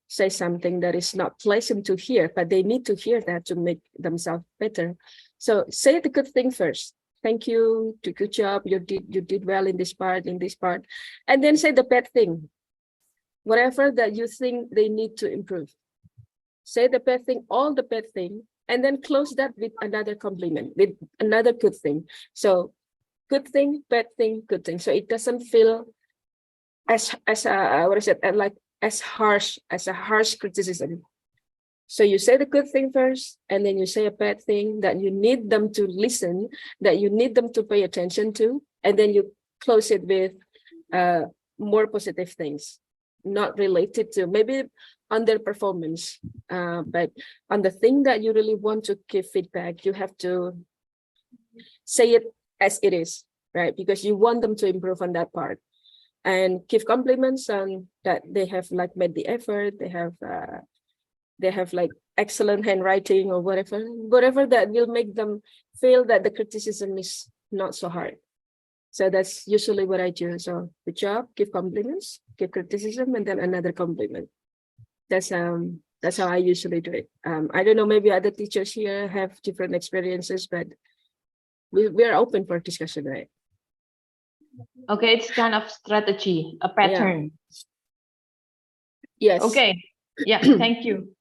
say something that is not pleasant to hear, but they need to hear that to make themselves better. So say the good thing first. Thank you, good job, you did well in this part, and then say the bad thing. Whatever that you think they need to improve. Say the bad thing, all the bad thing, and then close that with another compliment, with another good thing. So good thing, bad thing, good thing. So it doesn't feel as harsh as a harsh criticism. So you say the good thing first, and then you say a bad thing that you need them to listen, that you need them to pay attention to, and then you close it with more positive things, not related to maybe on their performance, but on the thing that you really want to give feedback. You have to say it as it is, right? Because you want them to improve on that part, and give compliments on that they have like made the effort, they have like excellent handwriting or whatever that will make them feel that the criticism is not so hard. So that's usually what I do. So good job, give compliments, give criticism, and then another compliment. That's how I usually do it. I don't know, maybe other teachers here have different experiences, but we are open for discussion, right? Okay, it's kind of strategy, a pattern. Yeah. Yes. Okay. Yeah, thank you.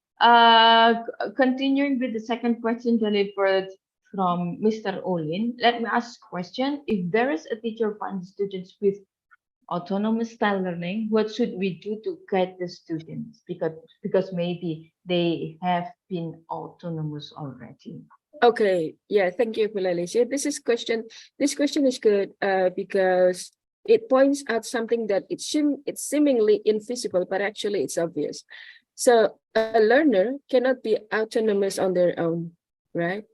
Continuing with the second question delivered from Mr. Olin, let me ask a question. If there is a teacher finds students with autonomous style learning, what should we do to guide the students? Because maybe they have been autonomous already. Okay, yeah, thank you, Kulalicia. This question is good because it points out something that it's seemingly invisible, but actually it's obvious. So a learner cannot be autonomous on their own, right?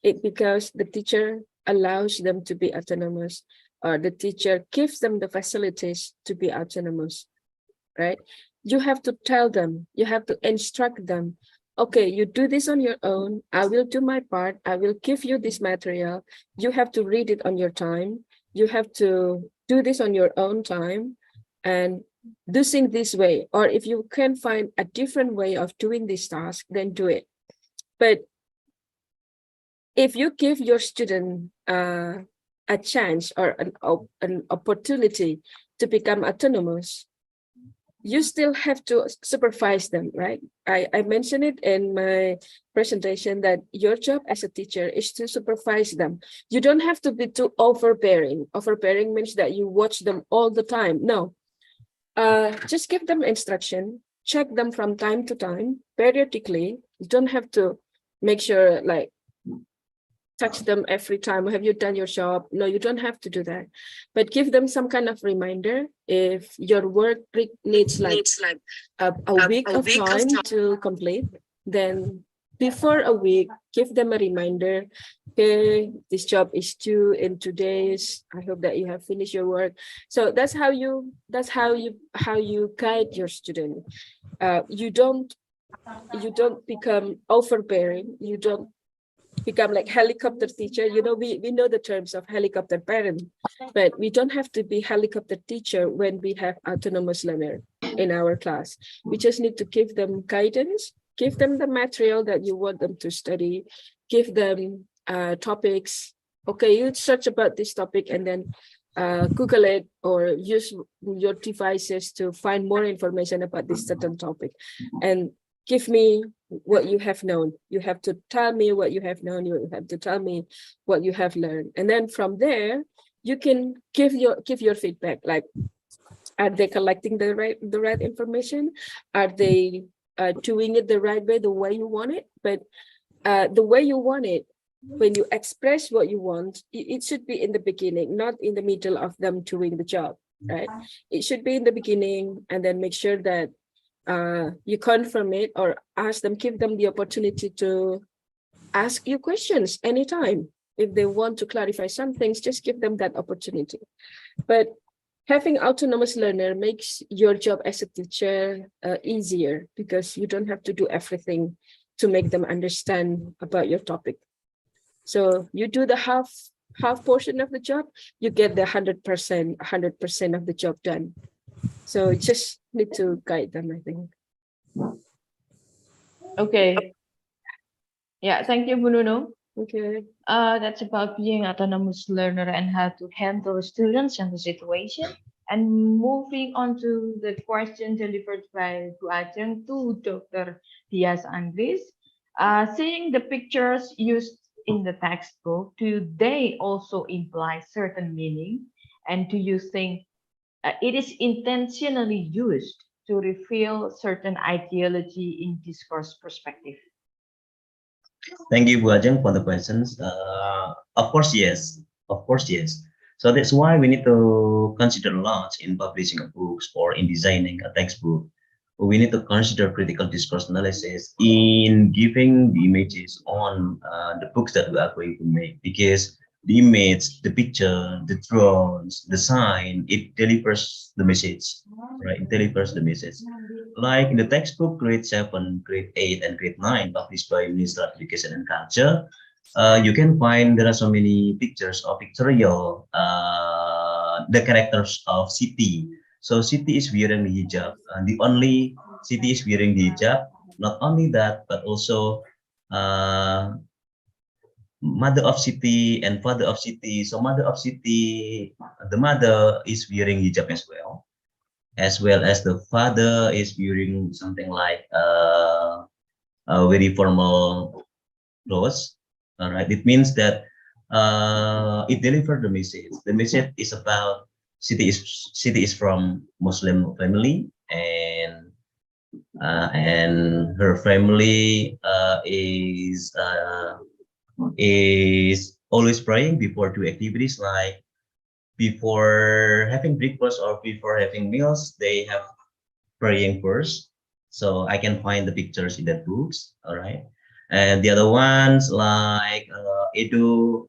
Because the teacher allows them to be autonomous, or the teacher gives them the facilities to be autonomous, right? You have to tell them, you have to instruct them, okay, you do this on your own, I will do my part, I will give you this material, you have to read it on your time, you have to do this on your own time, and do things this way. Or if you can find a different way of doing this task, then do it. But if you give your student a chance or an opportunity to become autonomous, you still have to supervise them, right? I mentioned it in my presentation that your job as a teacher is to supervise them. You don't have to be too overbearing. Overbearing means that you watch them all the time. No, just give them instruction, check them from time to time, periodically. You don't have to make sure like touch them every time. Have you done your job? No, you don't have to do that. But give them some kind of reminder. If your work needs like a week of time to complete, then before a week, give them a reminder. Okay, this job is due in 2 days. I hope that you have finished your work. So that's how you guide your student. You don't become overbearing. You don't become like helicopter teacher. You know, we know the terms of helicopter parent, but we don't have to be helicopter teacher when we have autonomous learner in our class. We just need to give them guidance, give them the material that you want them to study, give them topics. Okay, you search about this topic and then Google it or use your devices to find more information about this certain topic, and give me what you have known. You have to tell me what you have known. You have to tell me what you have learned. And then from there, you can give your feedback. Like, are they collecting the right information? Are they doing it the right way, the way you want it? But the way you want it, when you express what you want, it should be in the beginning, not in the middle of them doing the job, right? It should be in the beginning, and then make sure that you confirm it or ask them, give them the opportunity to ask you questions anytime. If they want to clarify some things, just give them that opportunity. But having autonomous learner makes your job as a teacher easier, because you don't have to do everything to make them understand about your topic. So you do the half portion of the job, you get the 100% of the job done. So just need to guide them, I think. Okay. Yeah, thank you, Bu Nuno. Okay. That's about being autonomous learner and how to handle students and the situation. And moving on to the question delivered by Bu Ajeng to Dr. Dias Andres. Seeing the pictures used in the textbook, do they also imply certain meaning? And do you think it is intentionally used to reveal certain ideology in discourse perspective? Thank you, Bu Ajeng, for the questions. Of course, yes. Of course, yes. So that's why we need to consider a lot in publishing a books or in designing a textbook. We need to consider critical discourse analysis in giving the images on the books that we are going to make, because the image, the picture, the drawings, the sign, it delivers the message, right? It delivers the message. Like in the textbook, grade 7, grade 8, and grade 9, published by Ministry of Education and Culture, you can find there are so many pictures or pictorial, the characters of Siti. So Siti is wearing the hijab, and the only Siti is wearing the hijab. Not only that, but also mother of Siti and father of Siti. So mother of Siti, the mother is wearing hijab as well as the father is wearing something like a very formal clothes. All right, it means that it delivered the message. The message is about Siti is from Muslim family, and her family is always praying before do activities, like before having breakfast or before having meals, they have praying first. So I can find the pictures in that books. All right. And the other ones like Edu,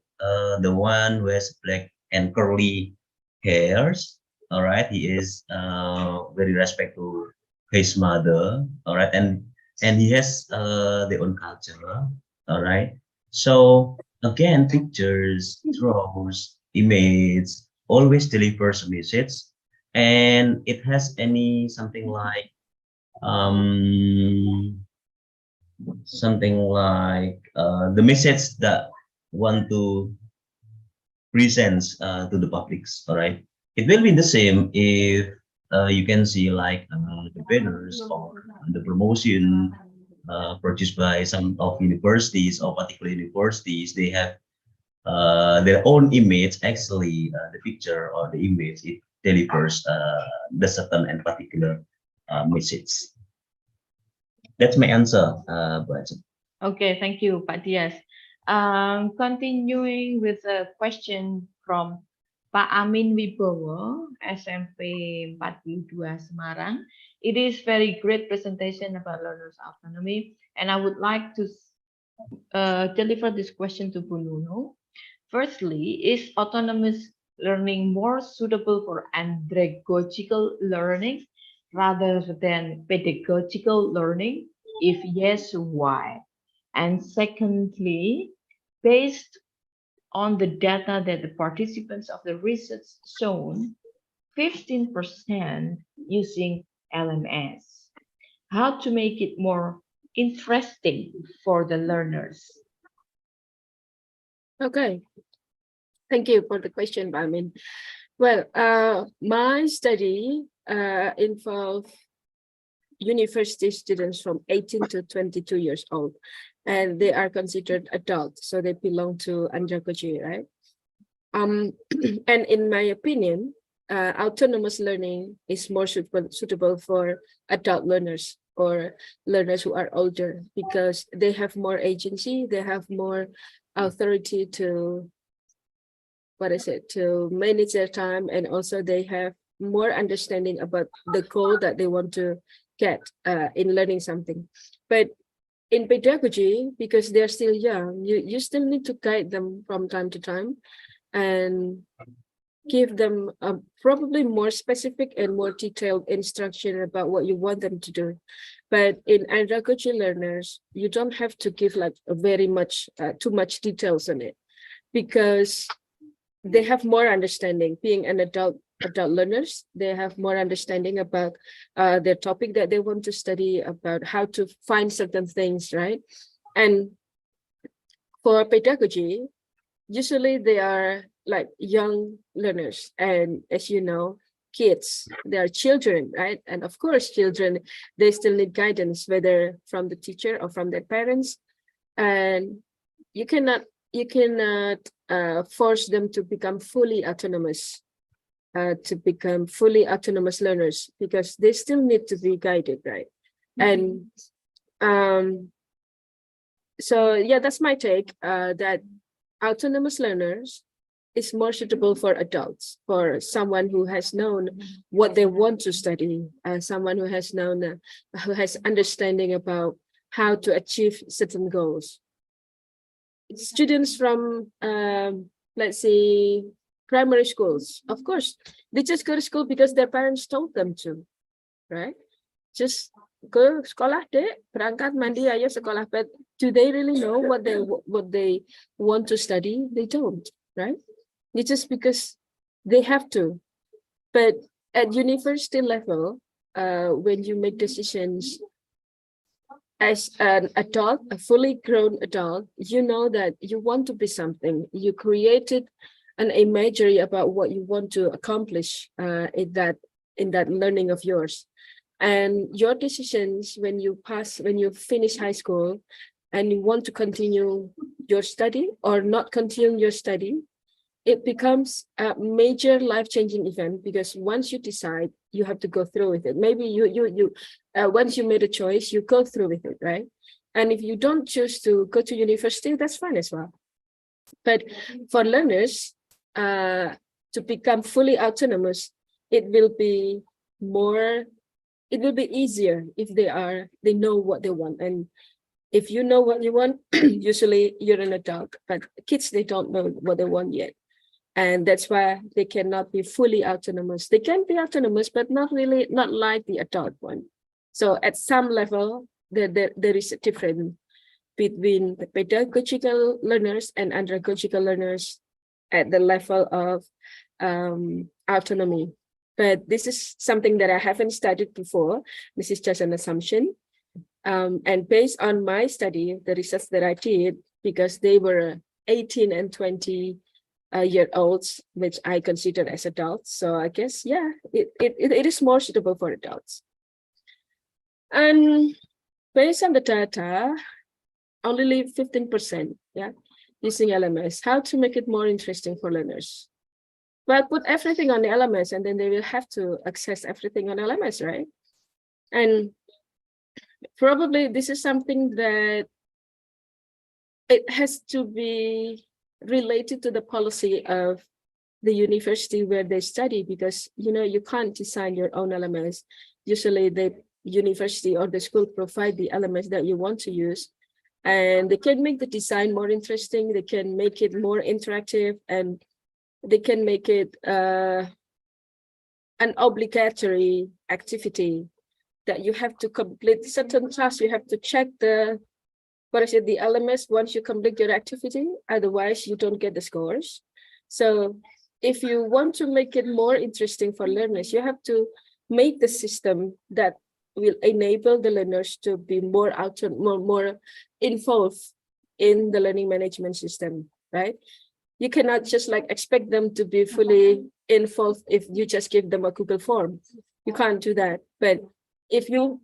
the one who has black and curly hairs. All right. He is very respect to his mother. All right. And he has their own culture. All right. So again, pictures, draws, image always delivers a message, and it has something like the message that want to present to the publics. All right, it will be the same if you can see like the banners or the promotion produced by some of universities or particular universities. They have their own image. Actually, the picture or the image, it delivers the certain and particular message. That's my answer, Bu Ajeng. Okay, thank you, Pak Dias. Continuing with a question from Pak Amin Wibowo, SMP 42 Semarang. It is very great presentation about learners autonomy, and I would like to deliver this question to Bu Nuno. Firstly, is autonomous learning more suitable for andragogical learning rather than pedagogical learning? If yes, why? And secondly, based on the data that the participants of the research shown, 15% using LMS. How to make it more interesting for the learners? Okay. Thank you for the question, Balmin. Well, my study involved university students from 18 to 22 years old, and they are considered adults, so they belong to andragogy, right? And in my opinion, autonomous learning is more suitable for adult learners or learners who are older, because they have more agency, they have more authority to, to manage their time, and also they have more understanding about the goal that they want to get in learning something. But in pedagogy, because they're still young, you still need to guide them from time to time and give them probably more specific and more detailed instruction about what you want them to do. But in andragogy learners, you don't have to give like very much, too much details on it, because they have more understanding. Being an adult learners, they have more understanding about their topic that they want to study, about how to find certain things, right? And for pedagogy, usually they are like young learners, and as you know, kids, they are children, right? And of course, children, they still need guidance, whether from the teacher or from their parents, and you cannot force them to become fully autonomous, learners, because they still need to be guided, right? And so yeah, that's my take, that autonomous learners is more suitable for adults, for someone who has known what they want to study, someone who has known, who has understanding about how to achieve certain goals. Students from, let's say, primary schools, of course, they just go to school because their parents told them to, right? Just go sekolah dek, berangkat mandi ayo sekolah. But do they really know what they want to study? They don't, right? It's just because they have to. But at university level, when you make decisions as an adult, a fully grown adult, you know that you want to be something. You created an imagery about what you want to accomplish in that learning of yours. And your decisions when you finish high school and you want to continue your study or not continue your study, it becomes a major life-changing event, because once you decide, you have to go through with it. Maybe once you made a choice, you go through with it, right? And if you don't choose to go to university, that's fine as well. But for learners to become fully autonomous, it will be easier if they know what they want. And if you know what you want, usually you're an adult, but kids, they don't know what they want yet. And that's why they cannot be fully autonomous. They can be autonomous, but not like the adult one. So at some level, there is a difference between the pedagogical learners and andragogical learners at the level of autonomy. But this is something that I haven't studied before. This is just an assumption. And based on my study, the research that I did, because they were 18 and 20 year olds, which I consider as adults. So I guess, yeah, it is more suitable for adults. And based on the data, only 15%, yeah, using LMS. How to make it more interesting for learners? Well, put everything on the LMS, and then they will have to access everything on LMS, right? And probably this is something that it has to be related to the policy of the university where they study, because you can't design your own LMS. Usually the university or the school provide the LMS that you want to use, and they can make the design more interesting. They can make it more interactive, and they can make it an obligatory activity that you have to complete certain tasks. You have to check the LMS once you complete your activity, otherwise you don't get the scores. So if you want to make it more interesting for learners, you have to make the system that will enable the learners to be more involved in the learning management system, right? You cannot just like expect them to be fully involved if you just give them a Google form. You can't do that. But if you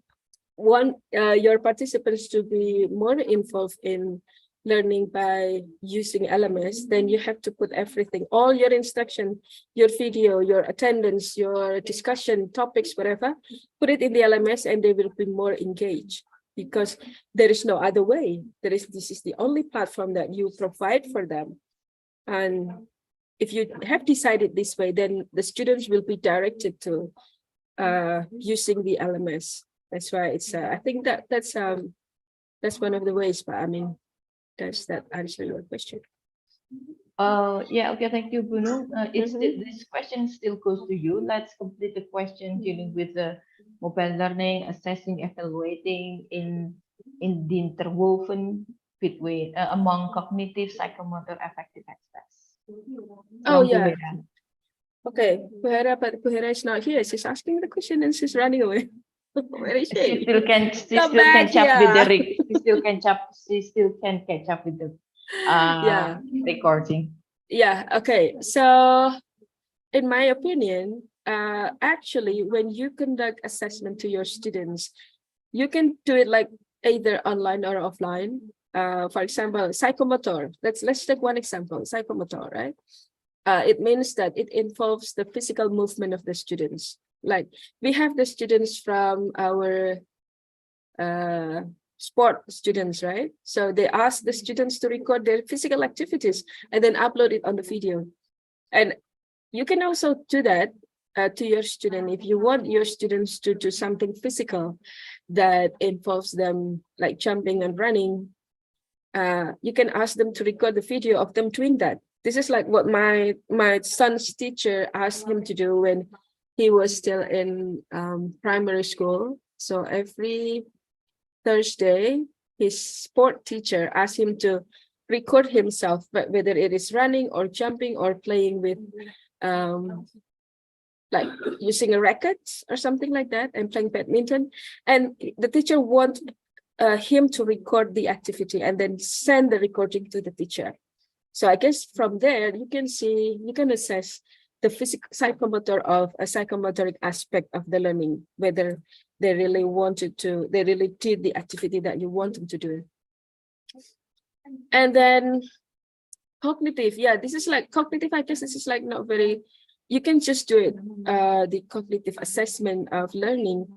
want your participants to be more involved in learning by using LMS, then you have to put everything, all your instruction, your video, your attendance, your discussion topics, whatever, put it in the LMS, and they will be more engaged, because there is no other way. This is the only platform that you provide for them. And if you have decided this way, then the students will be directed to using the LMS. That's why it's I think that's one of the ways, but I mean, does that answer your question? Yeah, okay, thank you, Bruno. This question still goes to you. Let's complete the question dealing with the mobile learning, assessing, evaluating in the interwoven between among cognitive, psychomotor, affective aspects. Oh, From yeah. Buhera. Okay, Buhera, but Buhera is not here. She's asking the question and she's running away. Where is she? She still can catch up with the she still can catch up with the Yeah. recording. Yeah, okay. So in my opinion, actually, when you conduct assessment to your students, you can do it like either online or offline. For example, psychomotor. Let's take one example, psychomotor, right? It means that it involves the physical movement of the students. Like we have the students from our sport students, right? So they ask the students to record their physical activities and then upload it on the video. And you can also do that to your student. If you want your students to do something physical that involves them like jumping and running, you can ask them to record the video of them doing that. This is like what my son's teacher asked him to do when he was still in primary school. So every Thursday, his sport teacher asked him to record himself, but whether it is running or jumping or playing with like using a racket or something like that and playing badminton. And the teacher wanted him to record the activity and then send the recording to the teacher. So I guess from there, you can assess the physical psychomotor of a psychomotoric aspect of the learning, whether they really did the activity that you want them to do. And then cognitive, yeah, this is like cognitive, I guess this is like not very, you can just do it, the cognitive assessment of learning,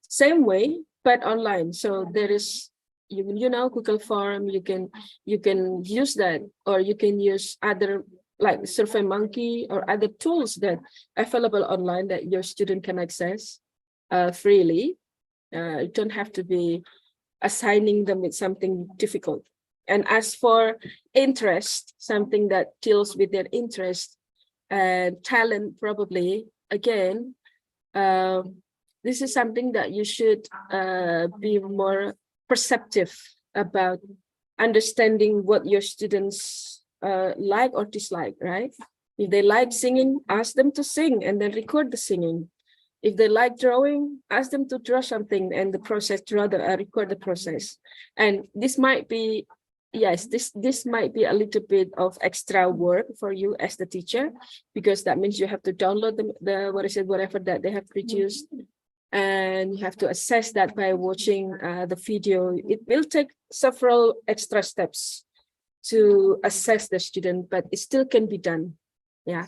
same way, but online. So there is, you know, Google Form, you can use that, or you can use other like SurveyMonkey or other tools that are available online that your student can access freely. You don't have to be assigning them with something difficult. And as for interest, something that deals with their interest and talent, probably, again, this is something that you should be more perceptive about understanding what your students like or dislike, right? If they like singing, ask them to sing and then record the singing. If they like drawing, ask them to draw something and record the process. And this might be, yes, this might be a little bit of extra work for you as the teacher, because that means you have to download whatever that they have produced, and you have to assess that by watching the video. It will take several extra steps to assess the student, but it still can be done. Yeah.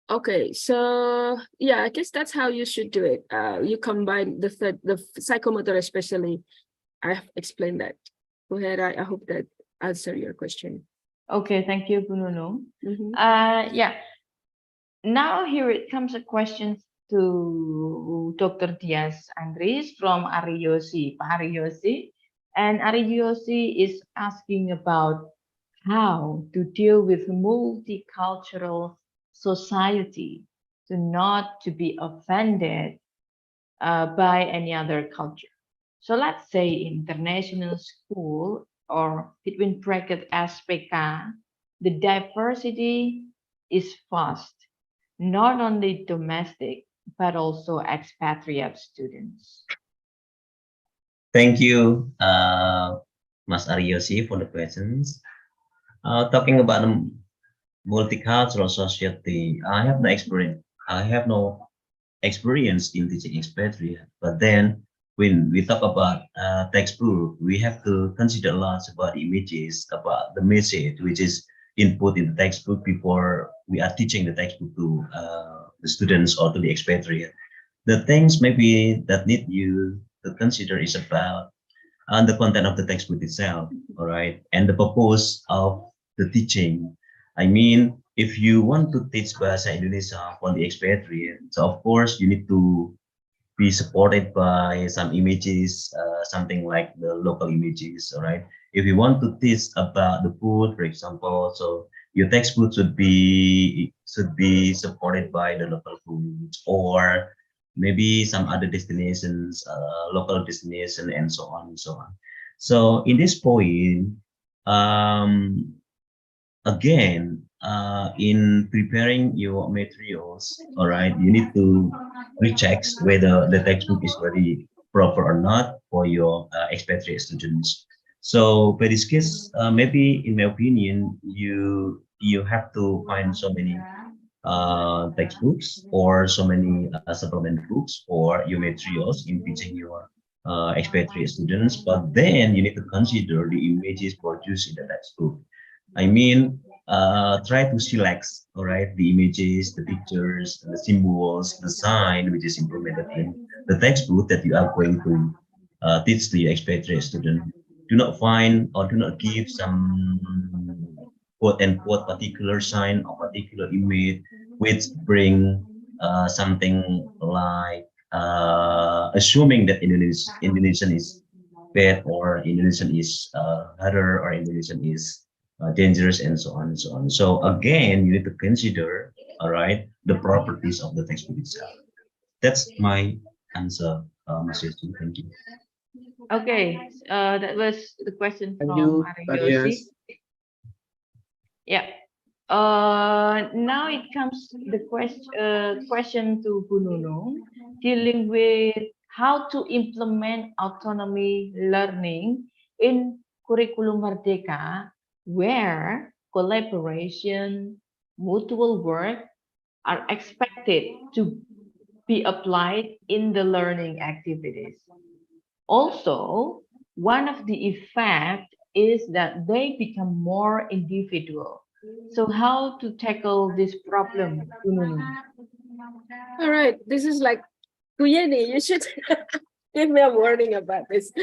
Okay, so yeah, I guess that's how you should do it. You combine the psychomotor, especially. I have explained that. Go ahead. I hope that answered your question. Okay, thank you, Bruno. Yeah. Now here it comes a question to Dr. Dias Andres from Ariyosi, Pak Ariyosi. And Ariyosi is asking about how to deal with multicultural society, to not to be offended by any other culture. So let's say international school or between bracket SPK, the diversity is vast, not only domestic, but also expatriate students. Thank you, Mas Ariyosi, for the questions. Talking about the multicultural society, I have no experience. I have no experience in teaching expatriate, but then when we talk about textbook, we have to consider a lot about images, about the message which is input in the textbook before we are teaching the textbook to the students or to the expatriate. The things maybe that need you to consider is about the content of the textbook itself, all right, and the purpose of the teaching. I mean, if you want to teach Bahasa Indonesia for the expatriate, so of course you need to be supported by some images, something like the local images, all right. If you want to teach about the food, for example, so your textbook should be supported by the local foods, or maybe some other destinations, local destination, and so on and so on. So in this point, again, in preparing your materials, all right, you need to recheck whether the textbook is very proper or not for your expatriate students. So for this case, maybe in my opinion, you have to find so many textbooks or so many supplement books for your materials in teaching your expatriate students, but then you need to consider the images produced in the textbook. I mean, try to select, all right, the images, the pictures, the symbols, the sign which is implemented in the textbook that you are going to teach the expatriate student. Do not find or do not give some quote unquote particular sign or particular image which bring something like assuming that Indonesian is bad, or Indonesian is harder, or Indonesian is dangerous, and so on and so on. So again, you need to consider, all right, the properties of the textbook itself. That's my answer, Mas Yusuf. Thank you. Okay, that was the question Thank from you, Ariyosi. Yeah. Now it comes the question to Bu Nunung, dealing with how to implement autonomy learning in Kurikulum Merdeka, where collaboration, mutual work are expected to be applied in the learning activities. Also, one of the effects is that they become more individual. So how to tackle this problem, Bu Nunung? All right, this is like Kuyeni, you should give me a warning about this.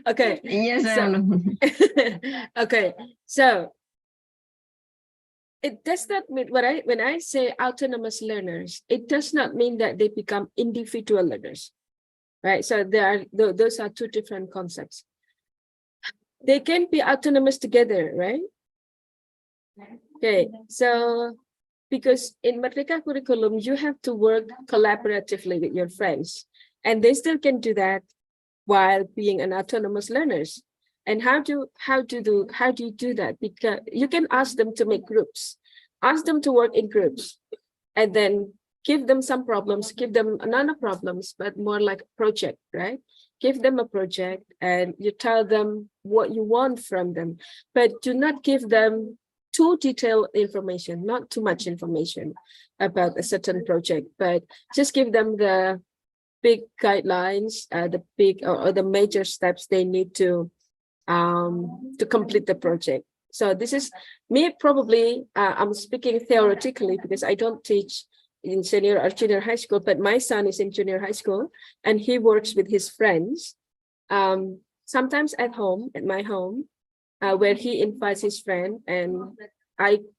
Okay. Yes, I So, know. okay, so it does not mean when I say autonomous learners, it does not mean that they become individual learners, right? So those are two different concepts. They can be autonomous together, right? Okay, so because in Merdeka curriculum, you have to work collaboratively with your friends, and they still can do that while being an autonomous learners. And how do you do that? Because you can ask them to make groups, ask them to work in groups, and then give them some problems, give them none of problems, but more like a project, right? Give them a project and you tell them what you want from them, but do not give them too detailed information, not too much information about a certain project, but just give them the big guidelines, the big or the major steps they need to complete the project. So this is me probably, I'm speaking theoretically because I don't teach in senior or junior high school, but my son is in junior high school and he works with his friends, sometimes at home, at my home, where he invites his friend and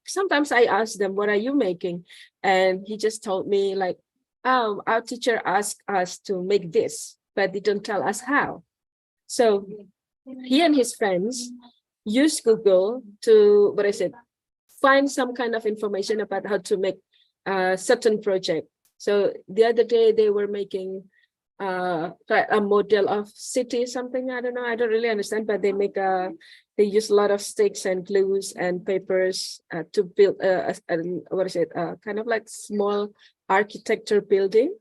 sometimes I ask them, what are you making? And he just told me like, oh, our teacher asked us to make this, but they don't tell us how. So he and his friends use Google to, find some kind of information about how to make a certain project. So the other day they were making a model of city, something, I don't know, I don't really understand, but they they use a lot of sticks and glues and papers to build kind of like small architecture building.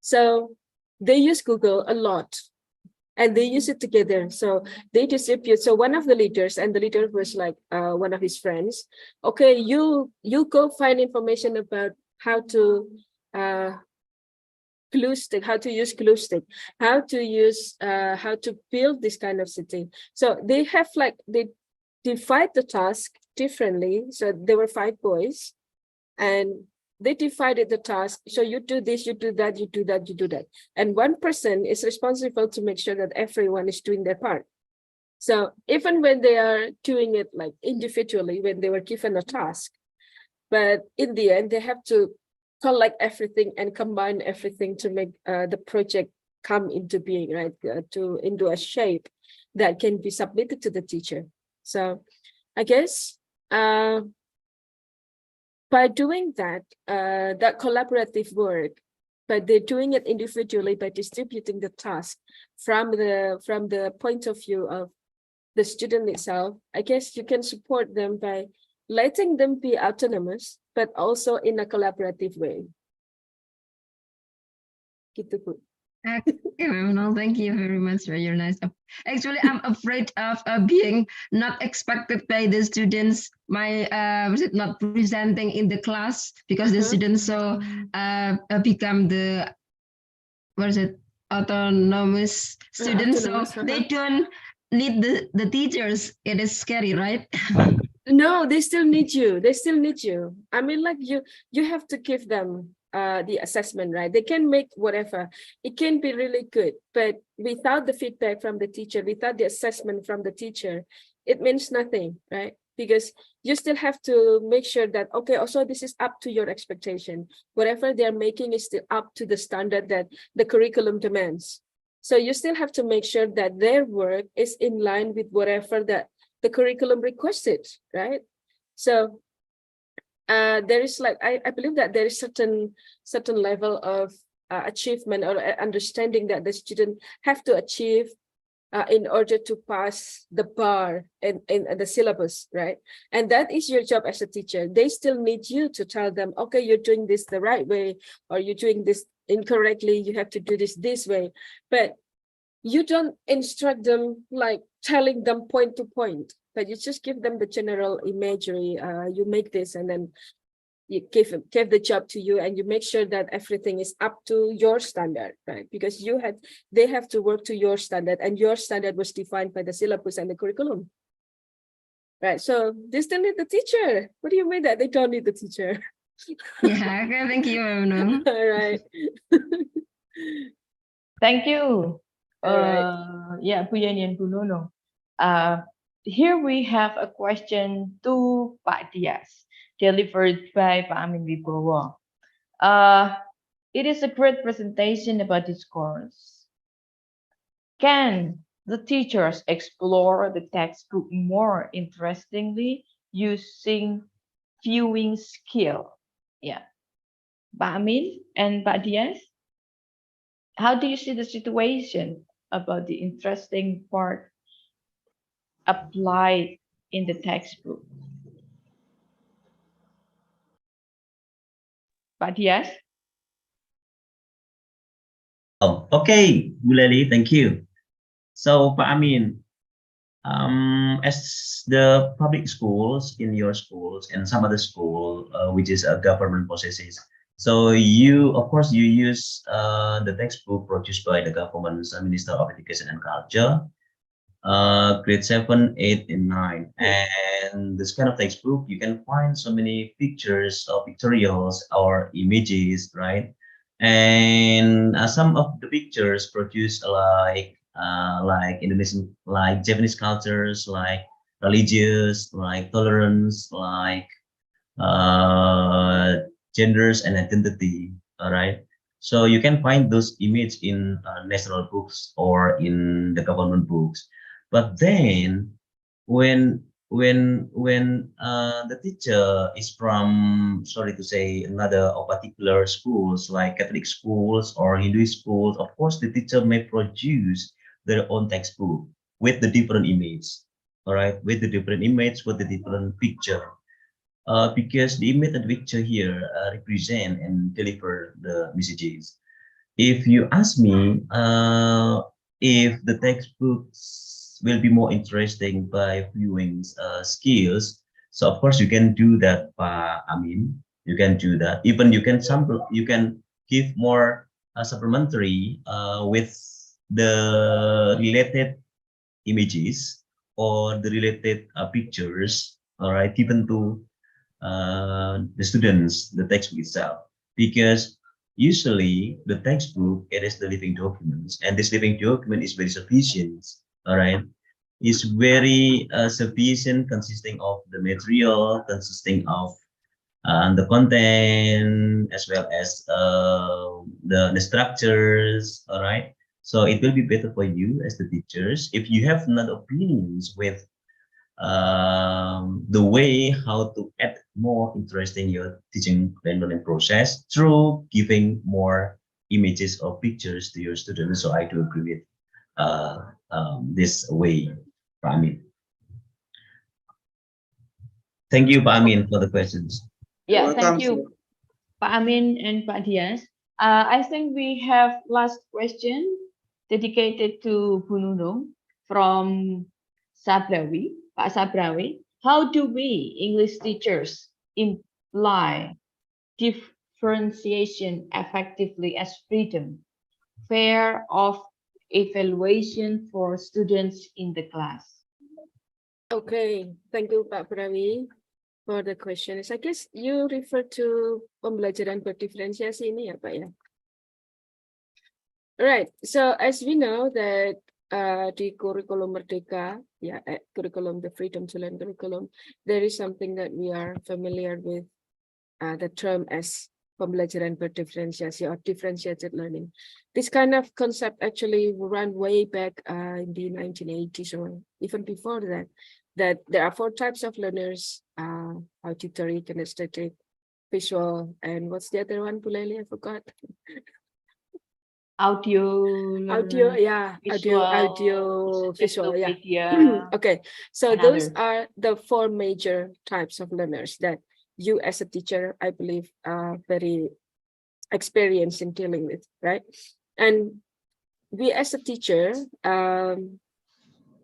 So they use Google a lot and they use it together. So they distribute. So one of the leaders, and the leader was like one of his friends, okay, you go find information about how to glue stick, how to use glue stick, how to build this kind of city. So they have they divide the task differently. So there were 5 boys and they divided the task. So you do this, you do that, you do that, you do that. And one person is responsible to make sure that everyone is doing their part. So even when they are doing it like individually, when they were given a task, but in the end, they have to collect everything and combine everything to make the project come into being, right? Into a shape that can be submitted to the teacher. So I guess by doing that, that collaborative work, but they're doing it individually by distributing the task from the point of view of the student itself, I guess you can support them by letting them be autonomous, but also in a collaborative way. Gitu, Bu. Okay, no, thank you very much for your nice. Actually, I'm afraid of being not expected by the students. My not presenting in the class because the students so become the autonomous students. Autonomous, So they don't need the teachers. It is scary, right? No, they still need you. They still need you. I mean, like you have to give them the assessment, right? They can make whatever. It can be really good, but without the feedback from the teacher, without the assessment from the teacher, it means nothing, right? Because you still have to make sure that, okay, also this is up to your expectation. Whatever they're making is still up to the standard that the curriculum demands. So you still have to make sure that their work is in line with whatever that the curriculum requested, right? So there is like, I believe that there is certain level of achievement or understanding that the student have to achieve in order to pass the bar in the syllabus, right? And that is your job as a teacher. They still need you to tell them, okay, you're doing this the right way, or you're doing this incorrectly, you have to do this way. But you don't instruct them like telling them point to point, but you just give them the general imagery. You make this, and then you give the job to you, and you make sure that everything is up to your standard, right? Because they have to work to your standard, and your standard was defined by the syllabus and the curriculum, right? So they still need the teacher. What do you mean that they don't need the teacher? Yeah, okay, thank you, Ma'am. All right. Thank you. All Yeah, Bu Yani and Bu Nono. Here we have a question to Pak Dias, delivered by Pak Amin Wibowo. It is a great presentation about this course. Can the teachers explore the textbook more interestingly using viewing skill? Yeah. Pak Amin and Pak Dias, how do you see the situation about the interesting part applied in the textbook? Pak Dias? Oh, okay, Bu Lely, thank you. So, Pak Amin, as the public schools in your schools and some other school, which is a government possesses, so of course, you use the textbook produced by the government's Minister of Education and Culture, grade 7, 8, and 9. And this kind of textbook, you can find so many pictures or pictorials or images, right? And some of the pictures produced like Indonesian, like Japanese cultures, like religious, like tolerance, like genders and identity. All right. So you can find those images in national books or in the government books. But then when the teacher is from, sorry to say, another or particular schools like Catholic schools or Hindu schools, of course the teacher may produce their own textbook with the different image, all right, with the different image, with the different picture, because the image and picture here represent and deliver the messages. If you ask me, if the textbooks will be more interesting by viewing skills, so of course you can do that. I mean, you can do that. Even you can sample, you can give more supplementary with the related images or the related pictures. All right, given to the students, the textbook itself, because usually the textbook, it is the living documents, and this living document is very sufficient. All right, is very sufficient, consisting of the material, consisting of the content, as well as the structures. All right, so it will be better for you as the teachers if you have not opinions with the way how to add more interest in your teaching and learning process through giving more images or pictures to your students. So I do agree with this way, Pak Amin. Thank you, Pak Amin, for the questions. Yeah, Welcome, thank you, Pak Amin and Pak Dias. I think we have last question dedicated to Bu Nunung from Sabrawi, Pak Sabrawi. How do we, English teachers, imply differentiation effectively as freedom, fair of evaluation for students in the class? Okay, thank you, Pak Prawi, for the questions. I guess you refer to pembelajaran berdiferensiasi ini ya, Pak ya? Right, so as we know that the curriculum Merdeka, yeah, curriculum, the Freedom to Learn curriculum, there is something that we are familiar with, the term as pembelajaran berdiferensiasi or differentiated learning. This kind of concept actually ran way back in the 1980s or even before that, that there are 4 types of learners, auditory, kinesthetic, visual, and what's the other one, Buleli? I forgot. Audio, Yeah, visual, audio, visual, yeah. media, Okay, so and those others. are the 4 major types of learners that you as a teacher, I believe, are very experienced in dealing with, right? And we as a teacher,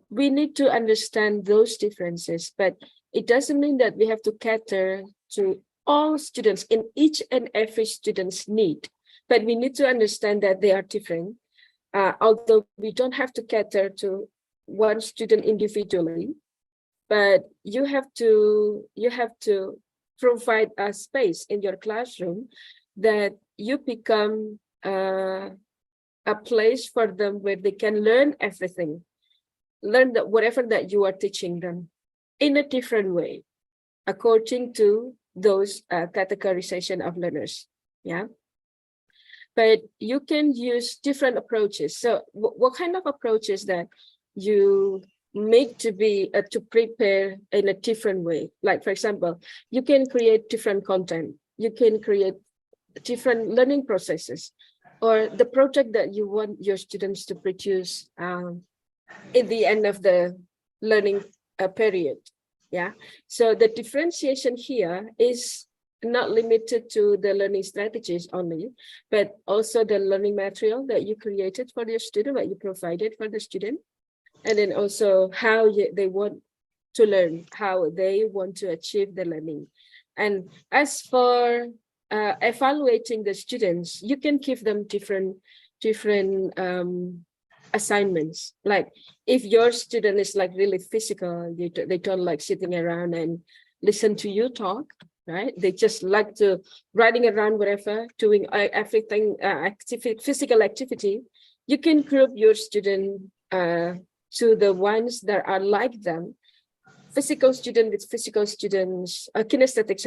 we need to understand those differences, but it doesn't mean that we have to cater to all students in each and every student's need. But we need to understand that they are different, although we don't have to cater to one student individually, but you have to provide a space in your classroom that you become a place for them where they can learn everything, learn that whatever that you are teaching them in a different way, according to those categorization of learners. Yeah. But you can use different approaches. So what kind of approaches that you make to be to prepare in a different way? Like, for example, you can create different content. You can create different learning processes, or the project that you want your students to produce in the end of the learning period. Yeah. So the differentiation here is not limited to the learning strategies only, but also the learning material that you created for your student, what you provided for the student, and then also how they want to learn, how they want to achieve the learning. And as for evaluating the students, you can give them different assignments. Like if your student is like really physical, they don't like sitting around and listen to you talk, right? They just like to riding around wherever, doing everything, physical activity. You can group your student to the ones that are like them physical student with physical students, kinesthetic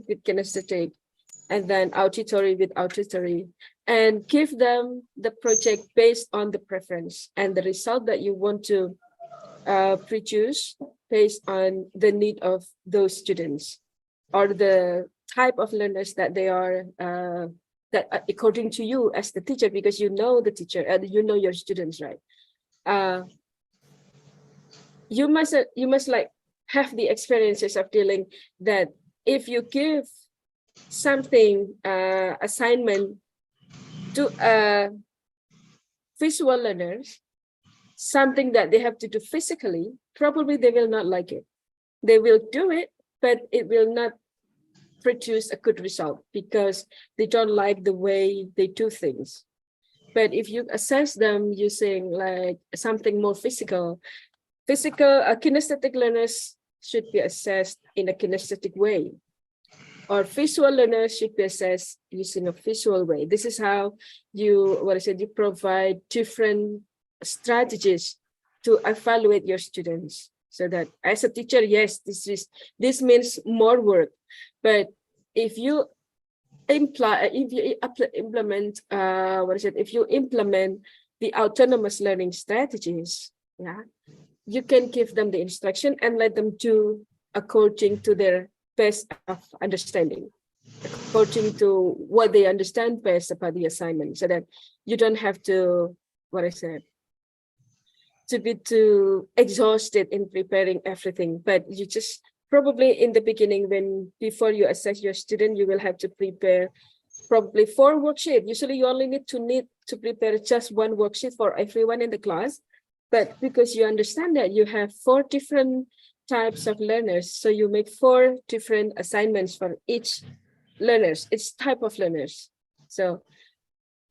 with kinesthetic, and then auditory with auditory, and give them the project based on the preference and the result that you want to produce based on the need of those students or the type of learners that they are, that according to you as the teacher, because you know the teacher and you know your students, right? You must like have the experiences of dealing that if you give something assignment to visual learners, something that they have to do physically, probably they will not like it. They will do it, but it will not produce a good result because they don't like the way they do things. But if you assess them using like something more physical, kinesthetic learners should be assessed in a kinesthetic way, or visual learners should be assessed using a visual way. This is how you, you provide different strategies to evaluate your students, so that as a teacher, yes, this means more work, but if you implement the autonomous learning strategies, yeah, you can give them the instruction and let them do according to their best of understanding, according to what they understand best about the assignment, so that you don't have to, to be too exhausted in preparing everything, but you just probably in the beginning, before you assess your student, you will have to prepare probably 4 worksheets. Usually you only need to prepare just 1 worksheet for everyone in the class, but because you understand that you have 4 different types of learners, so you make 4 different assignments for each type of learners. So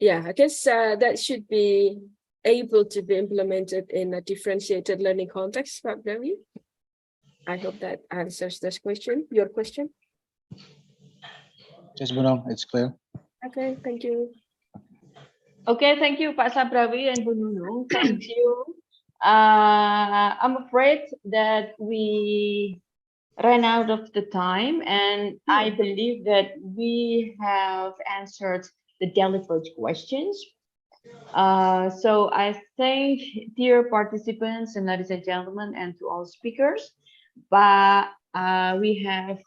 yeah, I guess that should be able to be implemented in a differentiated learning context, Pak Dewi. I hope that answers this question, your question. Yes, Bruno, it's clear. Okay, thank you. Okay, thank you, Pak Sabrawi and Bu Nunung. Thank you. I'm afraid that we ran out of the time, and I believe that we have answered the delivered questions. So I thank dear participants and ladies and gentlemen, and to all speakers. But we have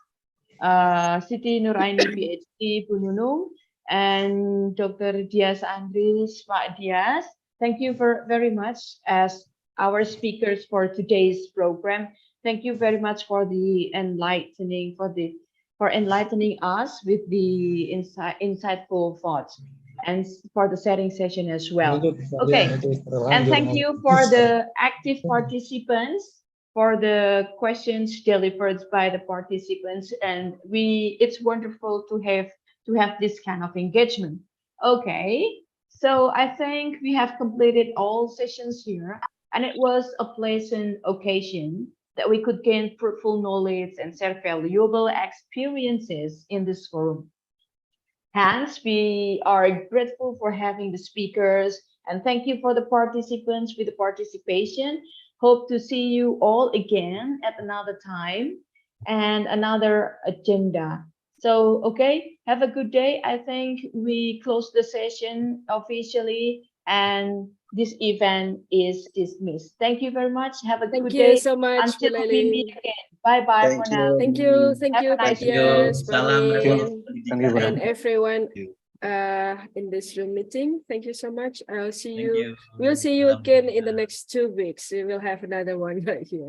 Siti Nuraini PhD, Bu Nunung, and Dr. Dias Andris, Pak Dias. Thank you very much as our speakers for today's program. Thank you very much for the enlightening, for enlightening us with the insightful thoughts, and for the setting session as well. Okay, and thank you for the active participants, for the questions delivered by the participants, and it's wonderful to have this kind of engagement. Okay, so I think we have completed all sessions here, and it was a pleasant occasion that we could gain fruitful knowledge and share valuable experiences in this forum. Hence, we are grateful for having the speakers, and thank you for the participants with the participation. Hope to see you all again at another time and another agenda. So, okay, have a good day. I think we close the session officially, and this event is dismissed. Thank you very much. Have a good day. Thank you so much, until we meet again. Bye-bye for now. Thank you, Nice Dias, Salam. and everyone in this Zoom meeting. Thank you so much. I'll see you. We'll see you again in the next 2 weeks. We will have another one right here.